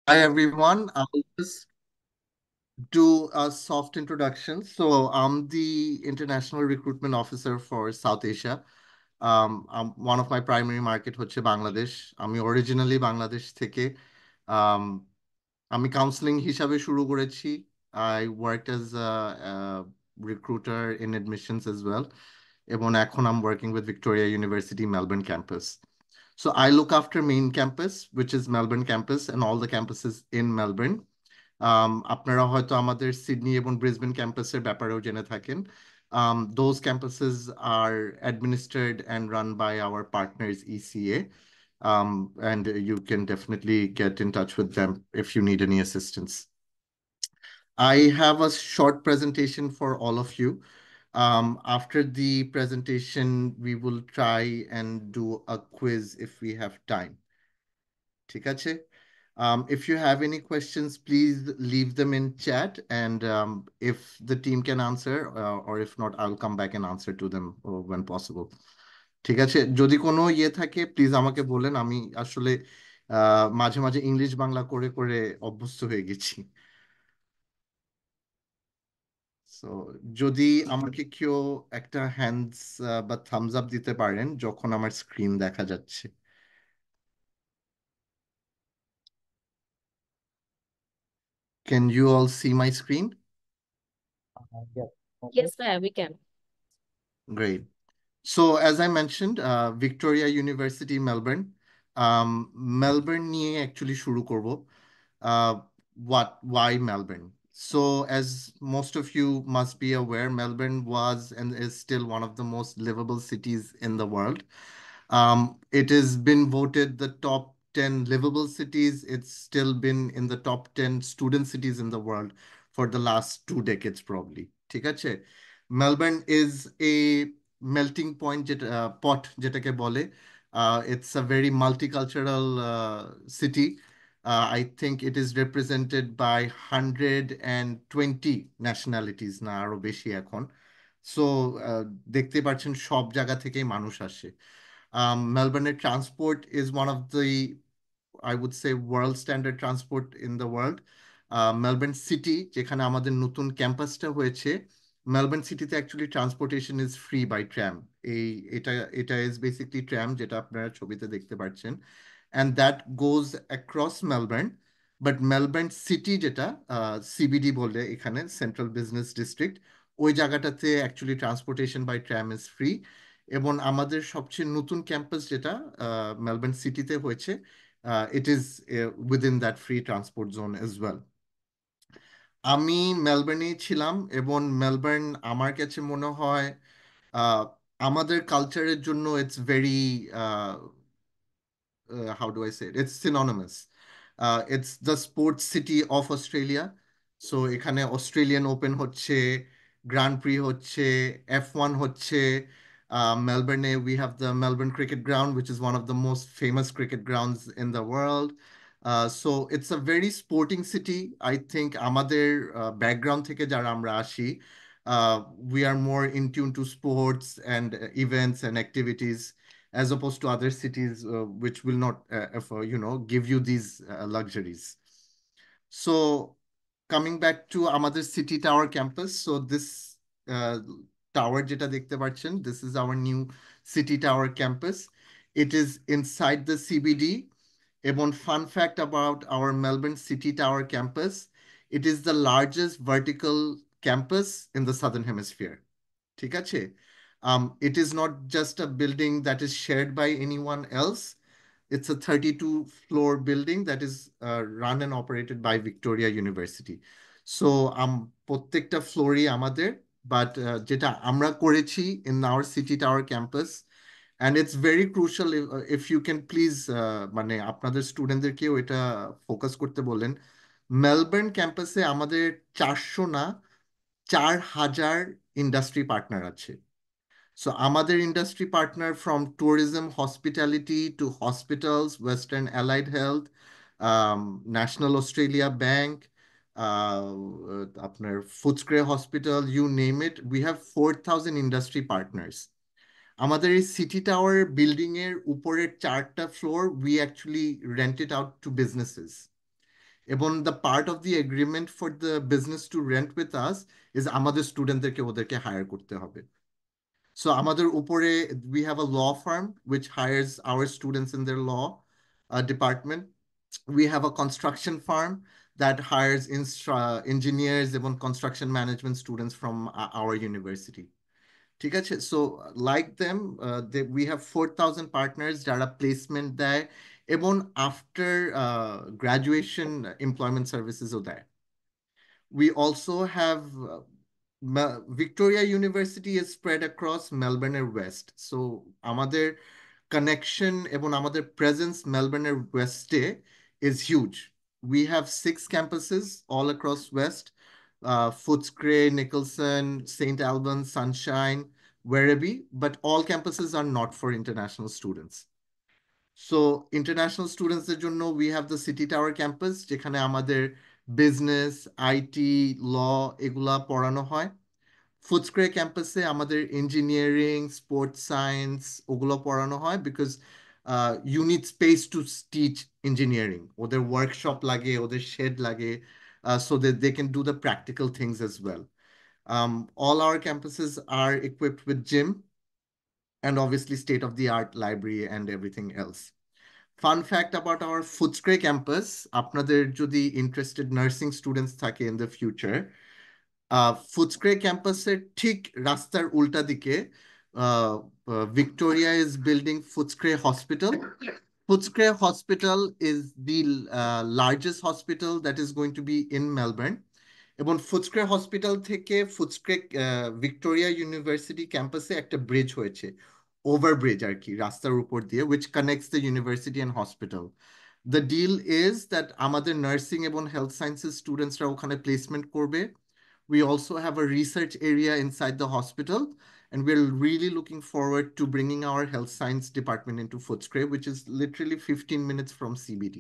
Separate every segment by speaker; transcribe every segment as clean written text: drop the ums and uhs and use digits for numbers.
Speaker 1: Hi everyone. I'll just do a soft introduction. So I'm the International Recruitment Officer for South Asia. One of my primary market হচ্ছে বাংলাদেশ। আমি originally Bangladesh থেকে um, আমি counselling হিসাবে শুরু করেছি। I worked as a recruiter in admissions as well. এবং এখন I'm working with Victoria University Melbourne campus. So I look after main campus, which is Melbourne campus and all the campuses in Melbourne. আপনারা হয়তো আমাদের Sydney এবং Brisbane ক্যাম্পাসের ব্যাপারেও জেনে থাকেন. Those campuses are administered and run by our partners ECA, and you can definitely get in touch with them if you need any assistance. I have a short presentation for all of you. After the presentation, we will try and do a quiz if we have time. ঠিক আছে? If you have any questions, please leave them in chat, and if the team can answer, or if not, I'll come back and answer to them when possible. ঠিক আছে? যদি কোনো ইয়ে থাকে, please আমাকে বলেন। আমি আসলে মাঝে মাঝে ইংলিশ বাংলা করে করে অভ্যস্ত হয়ে গেছি। সো যদি আমাকে কেউ একটা হ্যান্ডস বা থামস আপ দিতে পারেন যখন আমার স্ক্রিন দেখা যাচ্ছে। Can you all see my screen?
Speaker 2: Yes.
Speaker 3: Yes, ma'am, we can.
Speaker 1: Great. So as I mentioned, Victoria University, Melbourne. Melbourne নিয়ে actually শুরু করব। Uh, why Melbourne? So as most of you must be aware, Melbourne was and is still one of the most livable cities in the world. It has been voted the top 10 livable cities. It's still been in the top 10 student cities in the world for the last 2 decades, probably. ঠিক আছে? Melbourne is a melting point pot যেটাকে বলে. It's a very multicultural city. I think it is represented by 120 nationalities না আরো বেশি এখন। So দেখতে পাচ্ছেন সব জায়গা থেকেই মানুষ আসে। Melbourne transport is one of the, I would say, world standard transport in the world. Melbourne City, যেখানে আমাদের নতুন ক্যাম্পাসটা হয়েছে, মেলবোর্ন সিটিতে actually transportation is free by tram. এই এটা এটা ইজ বেসিকলি ট্রাম যেটা আপনারা ছবিতে দেখতে পাচ্ছেন, and that goes across Melbourne. But Melbourne city যেটা সিবিডি বলে এখানে, সেন্ট্রাল বিজনেস ডিস্ট্রিক্ট, ওই জায়গাটাতে actually transportation by tram is free. এবং আমাদের সবচেয়ে নতুন ক্যাম্পাস যেটা মেলবোর্ন সিটিতে হয়েছে, it is within that free transport zone as well. আমি মেলবোর্নে ছিলাম এবং মেলবোর্ন আমার কাছে মনে হয় আহ, আমাদের কালচারের জন্য it's very how do I say it? It's synonymous. It's the sports city of Australia. So এখানে অস্ট্রেলিয়ান ওপেন হচ্ছে, গ্র্যান্ড প্রি হচ্ছে, F1 হচ্ছে। Melbourne, we have the Melbourne Cricket Ground, which is one of the most famous cricket grounds in the world. So it's a very sporting city. I think আমাদের background থেকে যারা আমরা আসি, we are more in tune to sports and events and activities, as opposed to other cities which will not give you these luxuries. So coming back to আমাদের city tower campus, so this uh, tower যেটা দেখতে পাচ্ছেন, this is our new city tower campus. It is inside the CBD. এবং fun fact about our Melbourne city tower campus, it is the largest vertical campus in the southern hemisphere. ঠিক আছে? It is not just a building that is shared by anyone else. It's a 32-floor building that is run and operated by Victoria University. So প্রত্যেকটা ফ্লোরই আমাদের, but যেটা আমরা করেছি in our city tower campus, and it's very crucial, if you can please মানে আপনাদের স্টুডেন্টদেরকেও এটা focus করতে বলেন। মেলবোর্ন ক্যাম্পাসে আমাদের 400 না, 4,000 ইন্ডাস্ট্রি পার্টনার আছে। So আমাদের industry partner from tourism, hospitality to hospitals, Western Allied Health, National Australia Bank, আপনার Footscray Hospital, you name it. We have 4,000 industry partners. আমাদের এই সিটি টাওয়ার বিল্ডিং এর উপরের 4টা floor we actually rent it out to businesses. এবং the part of the agreement for the business to rent with us is আমাদের স্টুডেন্টদেরকে ওদেরকে higher করতে হবে। সো আমাদের উপরে we have a law firm which hires our students in their law department. We have a construction firm that hires engineers এবং construction management students from our university. ঠিক আছে? So like them, we have 4,000 partners যারা placement দেয় এবং after graduation employment services ও দেয়। We also have Victoria University is spread across Melbourne and West. So আমাদের connection এবং আমাদের presence Melbourne and West is huge. We have 6 campuses all across West, Footscray, Nicholson, St. Albans, Sunshine, Werribee, but all campuses are not for international students. So international students এর জন্য we have the City Tower campus যেখানে আমাদের business, IT, ল এগুলা পড়ানো হয়। ফুডস্ক্রে ক্যাম্পাসে আমাদের engineering, sports science ওগুলো পড়ানো হয় because you need space to teach engineering. ওদের ওয়ার্কশপ লাগে, ওদের শেড লাগে, so that they can do the practical things as well. All our campuses are equipped with gym and obviously state-of-the-art library and everything else. Fun fact about our Footscray campus, আপনাদের যদি interested nursing students থাকে in the future, ফুটস্ক্রে ক্যাম্পাসের ঠিক রাস্তার উল্টা দিকে Victoria is building Footscray Hospital. Footscray Hospital is the largest hospital that is going to be in Melbourne. এবং ফুটস্ক্রে hospital থেকে ফুটস্ক্রে ভিক্টোরিয়া ইউনিভার্সিটি ক্যাম্পাসে একটা ব্রিজ হয়েছে, ওভারব্রিজ আর কি, রাস্তার উপর দিয়ে, which connects the university and hospital. The deal is that আমাদের নার্সিং এবং হেলথ সায়েন্সেস স্টুডেন্টসরা ওখানে প্লেসমেন্ট করবে। We also have a research area inside the hospital, and we're really looking forward to bringing our health science department into Footscray, which is literally 15 minutes from CBD.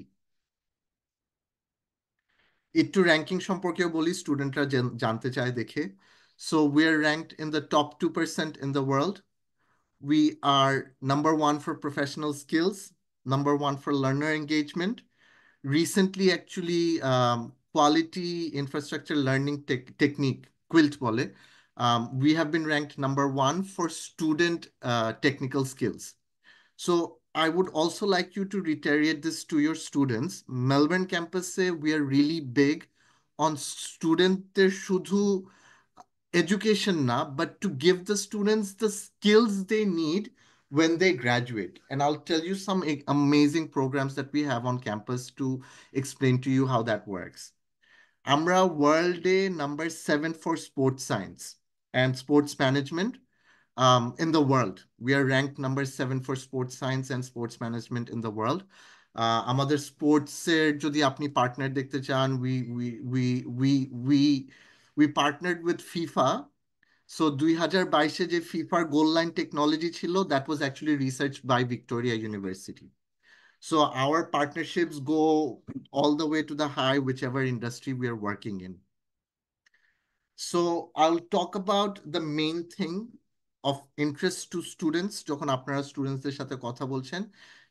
Speaker 1: একটু ranking সম্পর্কেও বলি, স্টুডেন্টরা জানতে চায় দেখে। So we are ranked in the top 2% in the world. We are number one for professional skills, number one for learner engagement. Recently, actually, quality infrastructure learning technique, QUILT বলে, we have been ranked number one for student technical skills. So I would also like you to reiterate this to your students. Melbourne campus we are really big on student শুধু education না, but to give the students the skills they need when they graduate. And I'll tell you some amazing programs that we have on campus to explain to you how that works. Amra World Day number 7 for sports science and sports management in the world. We are ranked number 7 for sports science and sports management in the world. আমাদের স্পোর্টসের যদি আপনি partner দেখতে চান, we partnered with FIFA. So 2022 যে ফিফার goal line technology ছিল, that was actually researched by Victoria University. So our partnerships go all the way to the high, whichever industry we are working in. So I'll talk about the main thing of interest to students যখন আপনারা স্টুডেন্টসদের সাথে কথা বলছেন,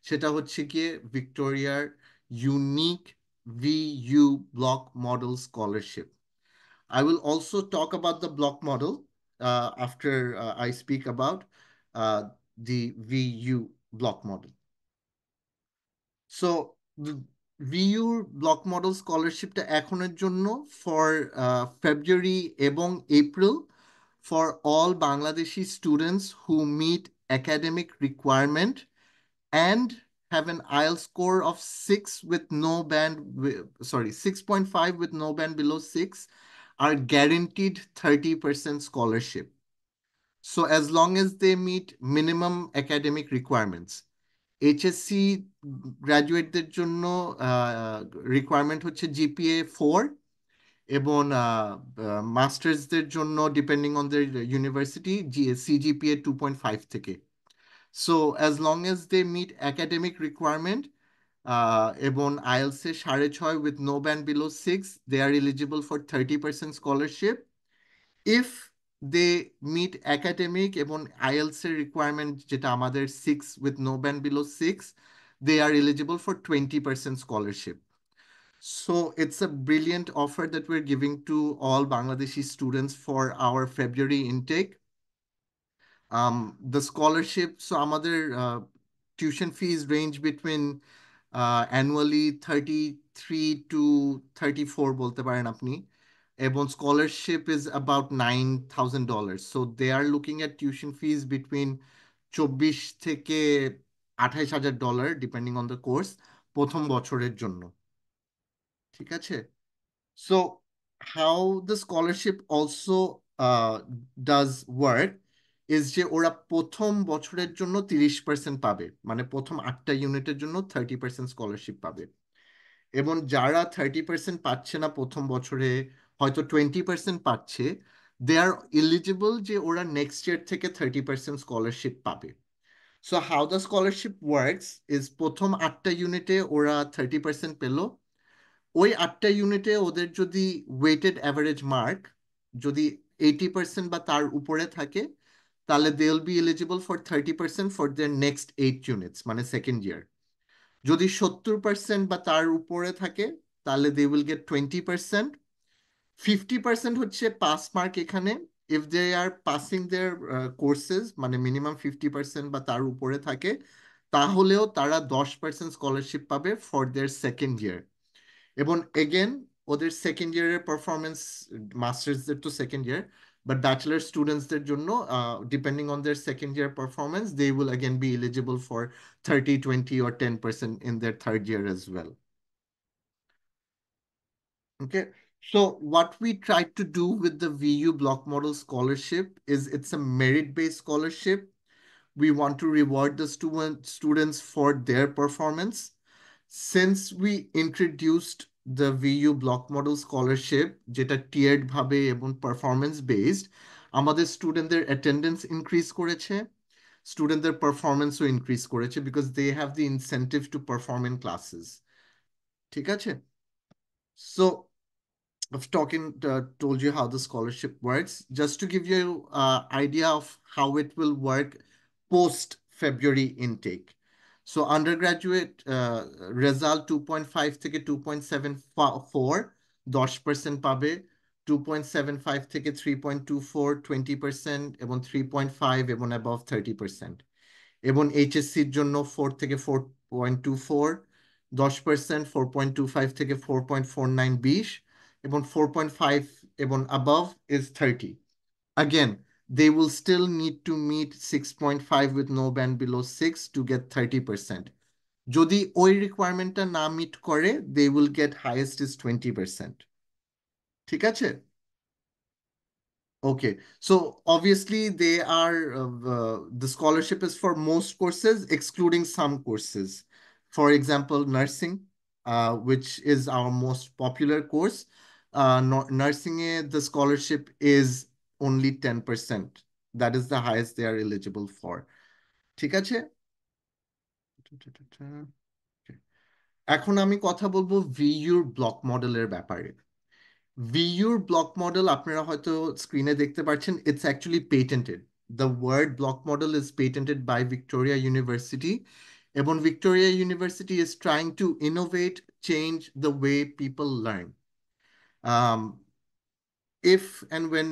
Speaker 1: সেটা হচ্ছে গিয়ে ভিক্টোরিয়ার unique VU block model scholarship. I will also talk about the block model after I speak about the VU block model. So the VU block model স্কলারশিপটা এখনের জন্য for February এবং April for all Bangladeshi students who meet academic requirement and have an IELTS score of 6 with no band, sorry, 6.5 with no band below 6 are guaranteed 30% scholarship. So as long as they meet minimum academic requirements. HSC গ্র্যাজুয়েটদের জন্য requirement হচ্ছে GPA 4 এবং মাস্টার্সদের জন্য depending on their university CGPA 2.5 থেকে। So as long as they meet academic requirement এবং IELTS 6.5 with no band below 6, they are eligible for 30% scholarship. If they meet academic এবং IELTS এর requirement যেটা আমাদের 6 with no band below 6, they are eligible for 20% scholarship. So it's a brilliant offer that we're giving to all Bangladeshi students for our February intake. The scholarship, so আমাদের tuition fees range between annually 33 to 34 বলতে পারেন আপনি, এবং scholarship is about $9,000. So they are looking at tuition fees between 24 থেকে $28,000 depending on the course প্রথম বছরের জন্য। ঠিক আছে? So, how the scholarship also does work is যে ওরা প্রথম বছরের জন্য 30% পাবে, মানে প্রথম 8টা ইউনিটের জন্য 30% স্কলারশিপ পাবে। এবং যারা 30% পাচ্ছে না প্রথম বছরে, হয়তো 20% পাচ্ছে, দে আর এলিজিবল যে ওরা নেক্সট ইয়ার থেকে 30% স্কলারশিপ পাবে। So how the scholarship works is প্রথম 8টা ইউনিটে ওরা 30% পেল, ওই 8টা ইউনিটে ওদের যদি ওয়েটেড অ্যাভারেজ মার্ক যদি 80% বা তার উপরে থাকে, তাহলে they will be eligible for 30% for their next 8 units, মানে সেকেন্ড ইয়ার। যদি 70% বা তার উপরে থাকে, তাহলে দে উইল গেট 20%। 50% হচ্ছে পাস মার্ক এখানে, if they are passing their courses, মানে মিনিমাম 50% বা তার উপরে থাকে, তাহলেও তারা 10% স্কলারশিপ পাবে ফর দেয়ার সেকেন্ড ইয়ার। এবং এগেন ওদের সেকেন্ড ইয়ারের পারফরমেন্স, মাস্টার্সদের তো সেকেন্ড ইয়ার, বাট ব্যাচেলার স্টুডেন্টসদের জন্য depending on their second year performance, they will again be eligible for 30, 20 or 10% in their third year as well. Okay, so what we try to do with the VU block model scholarship is it's a merit-based scholarship. We want to reward the students for their performance. Since we introduced the VU block model scholarship, যেটা tiered ভাবে এবং performance based, আমাদের স্টুডেন্টদের attendance increase করেছে, স্টুডেন্টদের পারফরমেন্সও increase করেছে, because they have the incentive to perform in classes. ঠিক আছে? So I've told you how the scholarship works. Just to give you an idea of how it will work post February intake. So undergraduate result 2.5 থেকে 2.74 10% পাবে, 2.75 থেকে 3.24 20%, এবং 3.5 এবং above 30%। এবং এইচএসসির জন্য 4 থেকে 4.24 10%, 4.25 থেকে 4.49 20, এবং 4.5 এবং above is 30. Again, they will still need to meet 6.5 with no band below 6 to get 30%. যদি ওই রিকোয়ারমেন্টটা না মিট করে, they will get highest is 20%. ঠিক আছে? Okay, so obviously the scholarship is for most courses, excluding some courses. For example, nursing, which is our most popular course. Nursing, the scholarship is only 10%. That is the highest they are eligible for. ঠিক আছে? এখন আমি কথা বলবো ভিইউর block মডেলের ব্যাপারে। ভিইউর block model আপনারা হয়তো স্ক্রিনে দেখতে পাচ্ছেন, it's actually patented. The word block model is patented by Victoria University, এবং Victoria University is trying to innovate, change the way people learn. If and when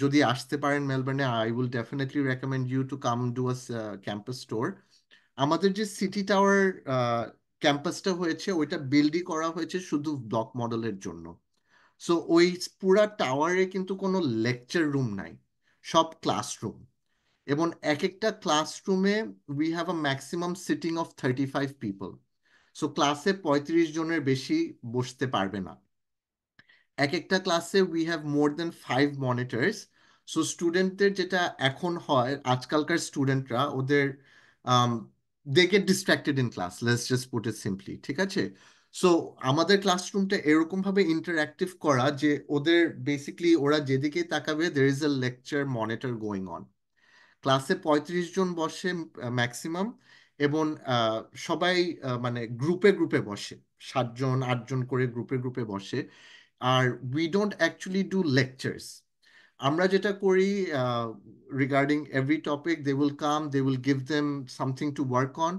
Speaker 1: যদি আসতে পারেন মেলবোর্নে, I will definitely recommend you to come do us campus tour. আমাদের যে city tower ক্যাম্পাসটা হয়েছে, ওইটা বিল্ডই করা হয়েছে শুধু ব্লক মডেলের জন্য। সো ওই পুরা টাওয়ারে কিন্তু কোনো লেকচার রুম নাই, সব ক্লাসরুম। এবং এক একটা ক্লাসরুমে we have a maximum seating of 35 people. So ক্লাসে 35 জনের বেশি বসতে পারবে না। এক একটা ক্লাসে we have more than 5 monitors. So স্টুডেন্টদের যেটা এখন হয়, আজকালকার স্টুডেন্টরা ওদের they get distracted in class, let's just put it simply. ঠিক আছে? সো আমাদের ক্লাসরুমটা এরকম ভাবে ইন্টারঅ্যাক্টিভ করা যে ওদের বেসিকলি ওরা যেদিকেই তাকাবে there is a lecture monitor going on. ক্লাসে 35 জন বসে ম্যাক্সিমাম, এবং সবাই মানে গ্রুপে গ্রুপে বসে, 7 জন 8 জন করে গ্রুপে গ্রুপে বসে। আর we don't actually do lectures. আমরা যেটা করি, regarding every topic, they will come, they will give them something to work on,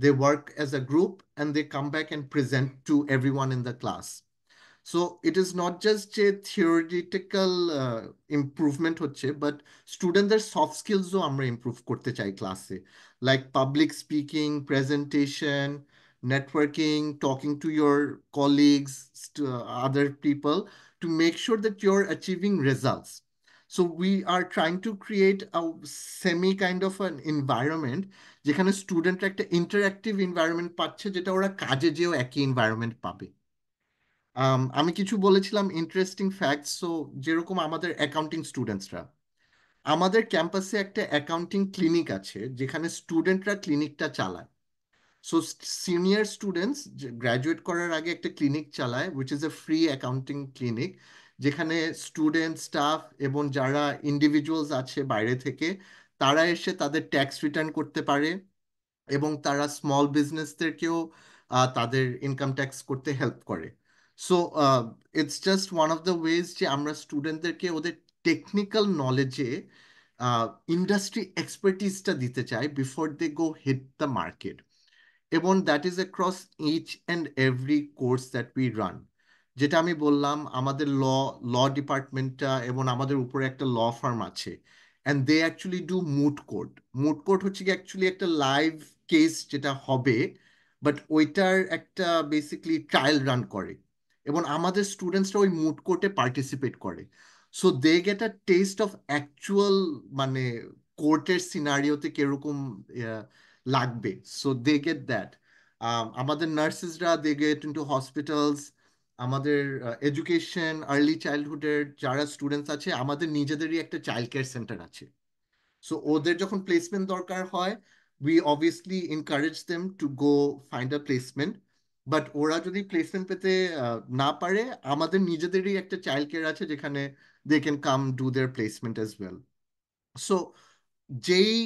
Speaker 1: they work as a group and they come back and present to everyone in the class. So it is not just a theoretical improvement হচ্ছে, but স্টুডেন্টদের soft স্কিলসও আমরা improve করতে চাই ক্লাসে, like public speaking, presentation, networking, talking to your colleagues, other people, to make sure that you're achieving results. So we are trying to create a semi kind of an environment যেখানে স্টুডেন্টরা একটা interactive environment পাচ্ছে, যেটা ওরা কাজে যেও একই environment পাবে. আমি কিছু বলেছিলাম ইন্টারেস্টিং ফ্যাক্টস। সো যেরকম আমাদের অ্যাকাউন্টিং স্টুডেন্টসরা, আমাদের ক্যাম্পাসে একটা অ্যাকাউন্টিং ক্লিনিক আছে যেখানে স্টুডেন্টরা ক্লিনিকটা চালায়। সো সিনিয়র স্টুডেন্টস গ্র্যাজুয়েট করার আগে একটা ক্লিনিক চালায়, which is a free accounting clinic, যেখানে স্টুডেন্ট, স্টাফ এবং যারা ইন্ডিভিজুয়ালস আছে বাইরে থেকে, তারা এসে তাদের ট্যাক্স রিটার্ন করতে পারে এবং তারা স্মল বিজনেসদেরকেও তাদের ইনকাম ট্যাক্স করতে হেল্প করে। So it's just one of the ways যে আমরা স্টুডেন্টদেরকে ওদের টেকনিক্যাল নলেজে ইন্ডাস্ট্রি এক্সপার্টিসটা দিতে চাই before they go hit the market. এবং that is across each and every course that we run. যেটা আমি বললাম, আমাদের ল ডিপার্টমেন্টটা এবং আমাদের উপরে একটা ল ফার্ম আছে, and they actually do moot court. Moot court হচ্ছে কি অ্যাকচুয়ালি একটা লাইভ কেস যেটা হবে, বাট ওইটার একটা বেসিকলি ট্রায়াল রান করে এবং আমাদের স্টুডেন্টসরা ওই মুট কোর্টে পার্টিসিপেট করে। So they get a test of actual, মানে কোর্টের সিনারিওতে কিরকম লাগবে। So they get that. আমাদের নার্সেসরা দে গেট ইনটু হসপিটালস। আমাদের এডুকেশন, আর্লি চাইল্ডহুডের যারা স্টুডেন্টস আছে, আমাদের নিজেদেরই একটা চাইল্ড কেয়ার সেন্টার আছে। সো ওদের যখন প্লেসমেন্ট দরকার হয়, we obviously encourage them to go find a placement. But ওরা যদি প্লেসমেন্ট পেতে না পারে, আমাদের নিজেদেরই একটা চাইল্ড কেয়ার আছে যেখানে they can come do their placement as well. So যেই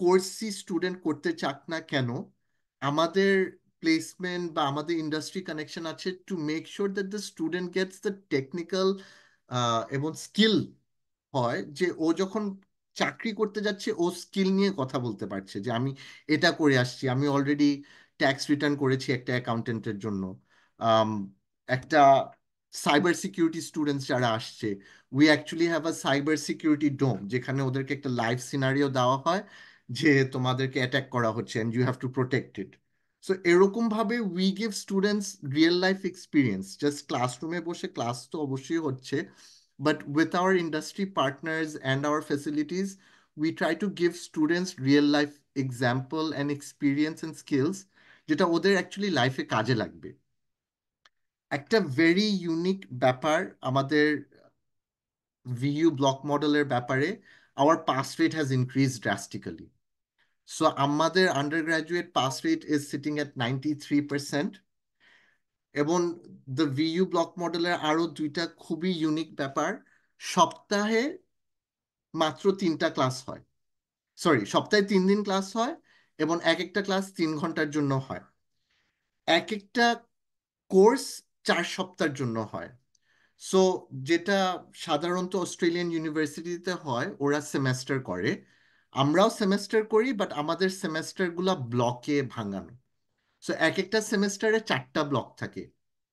Speaker 1: কোর্সই স্টুডেন্ট করতে চাক না কেন, আমাদের প্লেসমেন্ট বা আমাদের ইন্ডাস্ট্রি কানেকশন আছে to make sure that the student Gates the technical এবং স্কিল, হয় যে ও যখন চাকরি করতে যাচ্ছে ও স্কিল নিয়ে কথা বলতে পারছে যে আমি এটা করে আসছি, আমি অলরেডি ট্যাক্স রিটার্ন করেছি একটা অ্যাকাউন্টেন্টের জন্য। আম, একটা সাইবার সিকিউরিটি স্টুডেন্টস যারা আসছে, we actually have a cyber security dome, যেখানে ওদেরকে একটা লাইভ সিনারিও দেওয়া হয় যে তোমাদেরকে অ্যাটাক করা হচ্ছে and you have to protect it. So এরকম ভাবে we give students real life experience. Just ক্লাসরুমে বসে ক্লাস তো অবশ্যই হচ্ছে, but with our industry partners and our facilities, we try to give students real life example and experience and skills যেটা ওদের actually লাইফে কাজে লাগবে। একটা ভেরি ইউনিক ব্যাপার আমাদের ভিইউ ব্লক মডেলের ব্যাপারে, our pass rate has increased drastically. So আমাদের undergraduate pass rate is sitting at 93%. এবং দ্য ভিইউ ব্লক মডেলের আরো দুইটা খুবই ইউনিক ব্যাপার: সপ্তাহে মাত্র 3টা ক্লাস হয়, সরি সপ্তাহে 3 দিন ক্লাস হয় এবং এক একটা ক্লাস 3 ঘন্টার জন্য হয়। এক একটা কোর্স 4 সপ্তাহের জন্য হয়। সো যেটা সাধারণত অস্ট্রেলিয়ান ইউনিভার্সিটিতে হয়, ওরা সেমেস্টার করে, আমরাও সেমেস্টার করি, বাট আমাদের সেমেস্টারগুলো ব্লকে ভাঙানো। সো এক একটা সেমেস্টারে 4টা ব্লক থাকে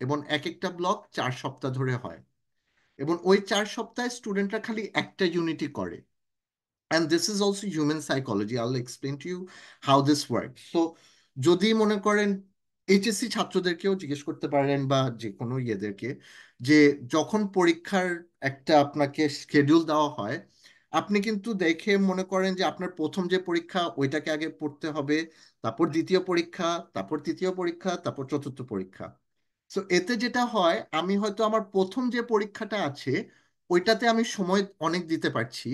Speaker 1: এবং এক একটা ব্লক 4 সপ্তাহ ধরে হয় এবং ওই 4 সপ্তাহে স্টুডেন্টরা খালি একটা ইউনিটই করে। And this is also human psychology. I'll explain to you how this works. So যদি মনে করেন, এইচএসসি ছাত্রদেরকেও জিজ্ঞেস করতে পারেন বা যে কোনো ইয়েদেরকে, যে যখন পরীক্ষার একটা আপনাকে শিডিউল দেওয়া হয়, আপনি কিন্তু দেখে মনে করেন যে আপনার প্রথম যে পরীক্ষা ওইটাকে আগে পড়তে হবে, তারপর দ্বিতীয় পরীক্ষা, তারপর তৃতীয় পরীক্ষা, তারপর চতুর্থ পরীক্ষা। সো এতে যেটা হয়, আমি হয়তো আমার প্রথম যে পরীক্ষাটা আছে ওইটাতে আমি সময় অনেক দিতে পারছি,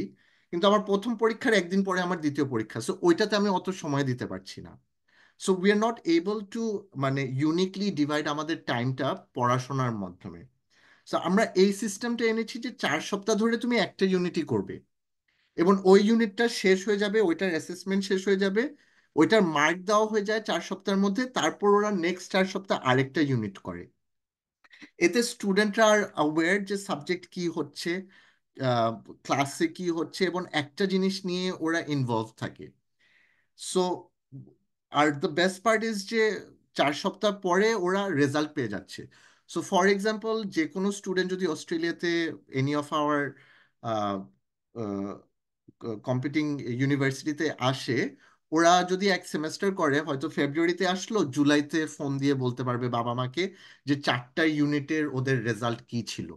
Speaker 1: কিন্তু আমার প্রথম পরীক্ষার একদিন পরে আমার দ্বিতীয় পরীক্ষা, সো ওইটাতে আমি অত সময় দিতে পারছি না। So we are not able to, মানে ইউনিকলি ডিভাইড আমাদের টাইমটা পড়াশোনার মাধ্যমে। সো আমরা এই সিস্টেমটা এনেছি যে 4 সপ্তাহ ধরে তুমি একটা ইউনিটই করবে এবং ওই ইউনিটটা শেষ হয়ে যাবে, ওইটার অ্যাসেসমেন্ট শেষ হয়ে যাবে, ওইটার মার্ক দেওয়া হয়ে যায় 4 সপ্তাহের মধ্যে, তারপর ওরা নেক্সট 4 সপ্তাহ আরেকটা ইউনিট করে। এতে স্টুডেন্টরা আর অ্যাওয়্যার যে সাবজেক্ট কি হচ্ছে, ক্লাসে কি হচ্ছে এবং একটা জিনিস নিয়ে ওরা ইনভলভ থাকে। So are the best part is যে 4 সপ্তাহ পরে ওরা রেজাল্ট পেয়ে যাচ্ছে। সো ফর এক্সাম্পল, যে কোনো স্টুডেন্ট যদি অস্ট্রেলিয়াতে এনি অফ আওয়ার কম্পিটিং ইউনিভার্সিটিতে আসে, ওরা যদি এক সেমেস্টার করে, হয়তো ফেব্রুয়ারিতে আসলো, জুলাইতে ফোন দিয়ে বলতে পারবে বাবা মাকে যে 4টা ইউনিটের ওদের রেজাল্ট কি ছিল।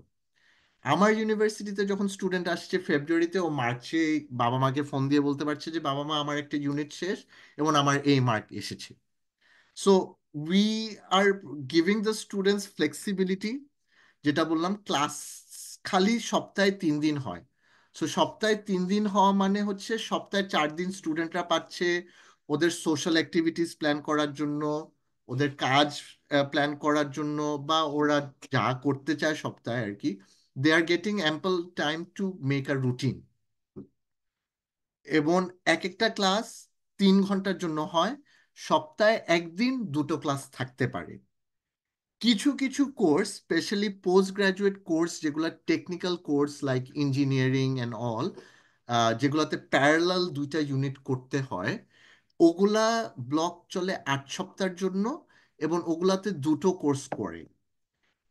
Speaker 1: আমার ইউনিভার্সিটিতে যখন স্টুডেন্ট আসছে ফেব্রুয়ারিতে, ও মার্চে বাবা মাকে ফোন দিয়ে বলতে পারছে যে বাবা মা আমার একটা ইউনিট শেষ এবং আমার এই মার্ক এসেছে। So we are giving the students flexibility. যেটা বললাম, ক্লাস খালি সপ্তাহে 3 দিন হয়। সো সপ্তাহে 3 দিন হওয়া মানে হচ্ছে সপ্তাহে 4 দিন স্টুডেন্টরা পাচ্ছে ওদের সোশ্যাল অ্যাক্টিভিটিস প্ল্যান করার জন্য, ওদের কাজ প্ল্যান করার জন্য, বা ওরা যা করতে চায় সপ্তাহে আর কি। They are getting ample time to make a routine. এবং এক একটা ক্লাস 3 ঘন্টার জন্য হয়। সপ্তাহে একদিন দুটো ক্লাস থাকতে পারে। কিছু কিছু course, especially post graduate course, যেগুলো technical course like engineering and all, যেগুলোতে প্যারালাল 2টা ইউনিট করতে হয়, ওগুলা ব্লক চলে 8 সপ্তাহের জন্য এবং ওগুলাতে দুটো কোর্স করে।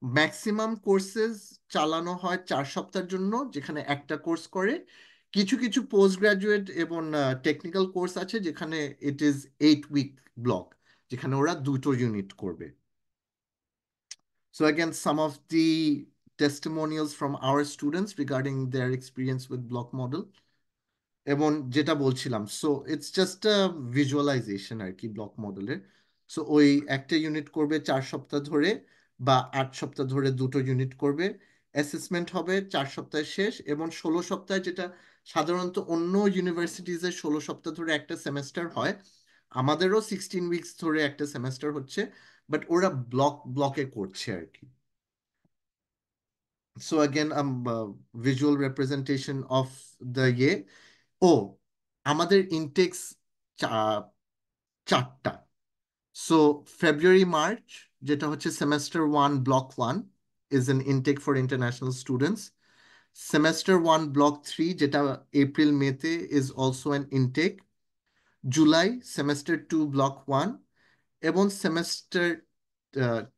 Speaker 1: ম্যাক্সিমাম কোর্সেস চালানো হয় 4 সপ্তাহের জন্য, যেখানে একটা কোর্স করে। কিছু কিছু পোস্ট গ্রাজুয়েট এবং টেকনিক্যাল কোর্স আছে যেখানে ইট ইজ 8 উইক ব্লক, যেখানে ওরা দুটো ইউনিট করবে। So again, some of the testimonials from our students regarding their experience with block model. এবং যেটা বলছিলাম, so it's just a visualisation আর কি ব্লক মডেলের। সো ওই একটা ইউনিট করবে 4 সপ্তাহ ধরে, বা 8 সপ্তাহ ধরে দুটো ইউনিট করবে। অ্যাসেসমেন্ট হবে 4 সপ্তাহ শেষ, এবং 16 সপ্তাহে, যেটা সাধারণত অন্য ইউনিভার্সিটিজে 16 সপ্তাহ ধরে একটা সেমেস্টার হয়, আমাদেরও 16 উইকস ধরে একটা সেমেস্টার হচ্ছে, বাট ওরা ব্লক ব্লকে করছে আর কি। So again, visual representation of the ইয়ে। ও, আমাদের ইনটেক্স 4টা। সো ফেব্রুয়ারি মার্চ, যেটা হচ্ছে semester 1 block 1, is an intake for international students. Semester 1 block 3, যেটা এপ্রিল মেতে, is also an intake. July semester 2 block 1, এবং সেমেস্টার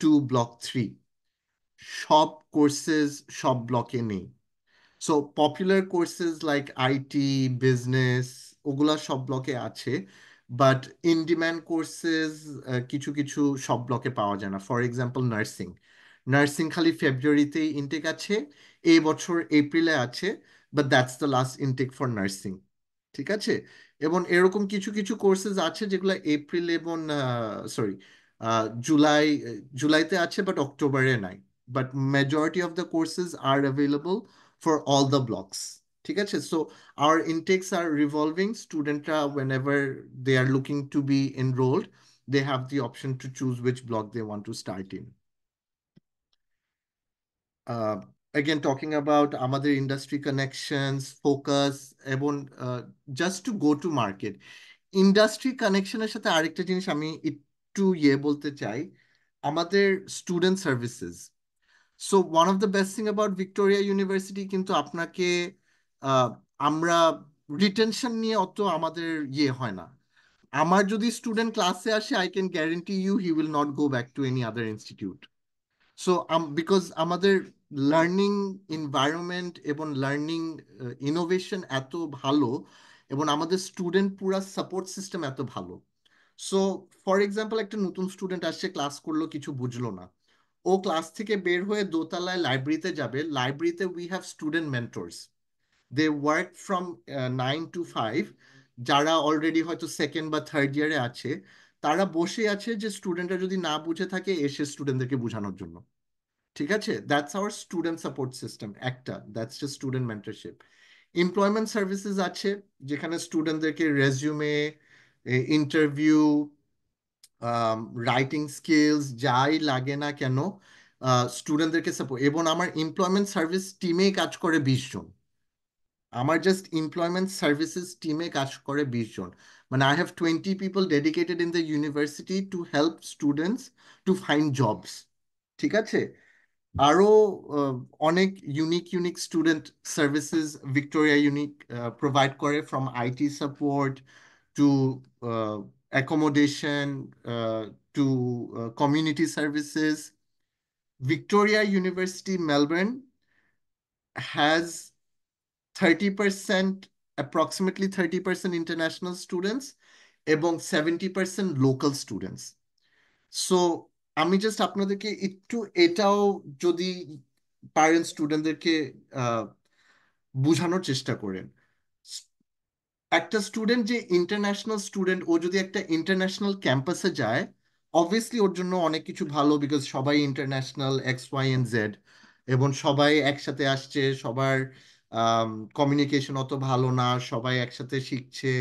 Speaker 1: 2 ব্লক 3। সব কোর্সেস সব ব্লকে নেই। So popular courses like IT, business, ওগুলা সব ব্লকে আছে। বাট ইন ডিম্যান্ড কোর্সেস কিছু কিছু সব ব্লকে পাওয়া যায় না। For example, nursing. নার্সিং খালি ফেব্রুয়ারিতেই ইনটেক আছে, এই বছর এপ্রিলে আছে, but that's the last intake for nursing. ঠিক আছে। এবং এরকম কিছু কিছু কোর্সেস আছে যেগুলো এপ্রিল এবং সরি জুলাই, জুলাইতে আছে বাট অক্টোবরে নাই। But majority of the courses R available for all the blocks. ঠিক আছে। So our intakes are revolving. Students, whenever they are looking to be enrolled, they have the option to choose which block they want to start in. Uh, Again, talking about আমাদের industry connections, focus, এবং just to go to market. Industry কানেকশনের সাথে আরেকটা জিনিস আমি একটু বলতে চাই, আমাদের student services. So one of the best thing about Victoria University, কিন্তু আপনাকে আহ, আমরা রিটেনশন নিয়ে অত আমাদের হয় না। আমার যদি স্টুডেন্ট ক্লাসে আসে, I can guarantee you he will not go back to any other institute. So because আমাদের লার্নিং এনভায়রনমেন্ট এবং লার্নিং ইনোভেশন এত ভালো, এবং আমাদের স্টুডেন্ট পুরা সাপোর্ট সিস্টেম এত ভালো। সো ফর এক্সাম্পল, একটা নতুন স্টুডেন্ট আসছে, ক্লাস করলো, কিছু বুঝলো না, ও ক্লাস থেকে বের হয়ে দোতলায় লাইব্রেরিতে যাবে। লাইব্রেরিতে we have student mentors. They work from 9 to 5। যারা অলরেডি হয়তো সেকেন্ড বা থার্ড ইয়ারে আছে, তারা বসে আছে যে স্টুডেন্টরা যদি না বুঝে থাকে এসে স্টুডেন্টদেরকে বোঝানোর জন্য। ঠিক আছে। That's our student support system একটা, that's just student mentorship. Employment services আছে, যেখানে স্টুডেন্টদেরকে রেজিউমে, ইন্টারভিউ, রাইটিং স্কিলস যাই লাগে না কেন, স্টুডেন্টদেরকে সাপোর্ট। এবং আমার এমপ্লয়মেন্ট সার্ভিস টিমে কাজ করে 20 জন। আমার জাস্ট এমপ্লয়মেন্ট সার্ভিসেস টিমে কাজ করে 20 জন। মানে I have 20 people dedicated in the university to help students to find jobs. ঠিক আছে। আরো আহ, অনেক unique unique student services Victoria unique provide করে, from IT support to accommodation to community services. Victoria University Melbourne has 30%, approximately 30% international students এবং 70% local students. So আমি just আপনাদেরকে একটু এটাও যদি প্যারেন্ট স্টুডেন্টদেরকে বোঝানোর চেষ্টা করেন, একটা স্টুডেন্ট যে ইন্টারন্যাশনাল স্টুডেন্ট, ও যদি একটা ইন্টারন্যাশনাল ক্যাম্পাসে যায়, অবভিয়াসলি ওর জন্য অনেক কিছু ভালো, বিকজ সবাই international X Y and Z, এবং সবাই একসাথে আসছে, সবার কমিউনিকেশন অত ভালো না, সবাই একসাথে শিখছে,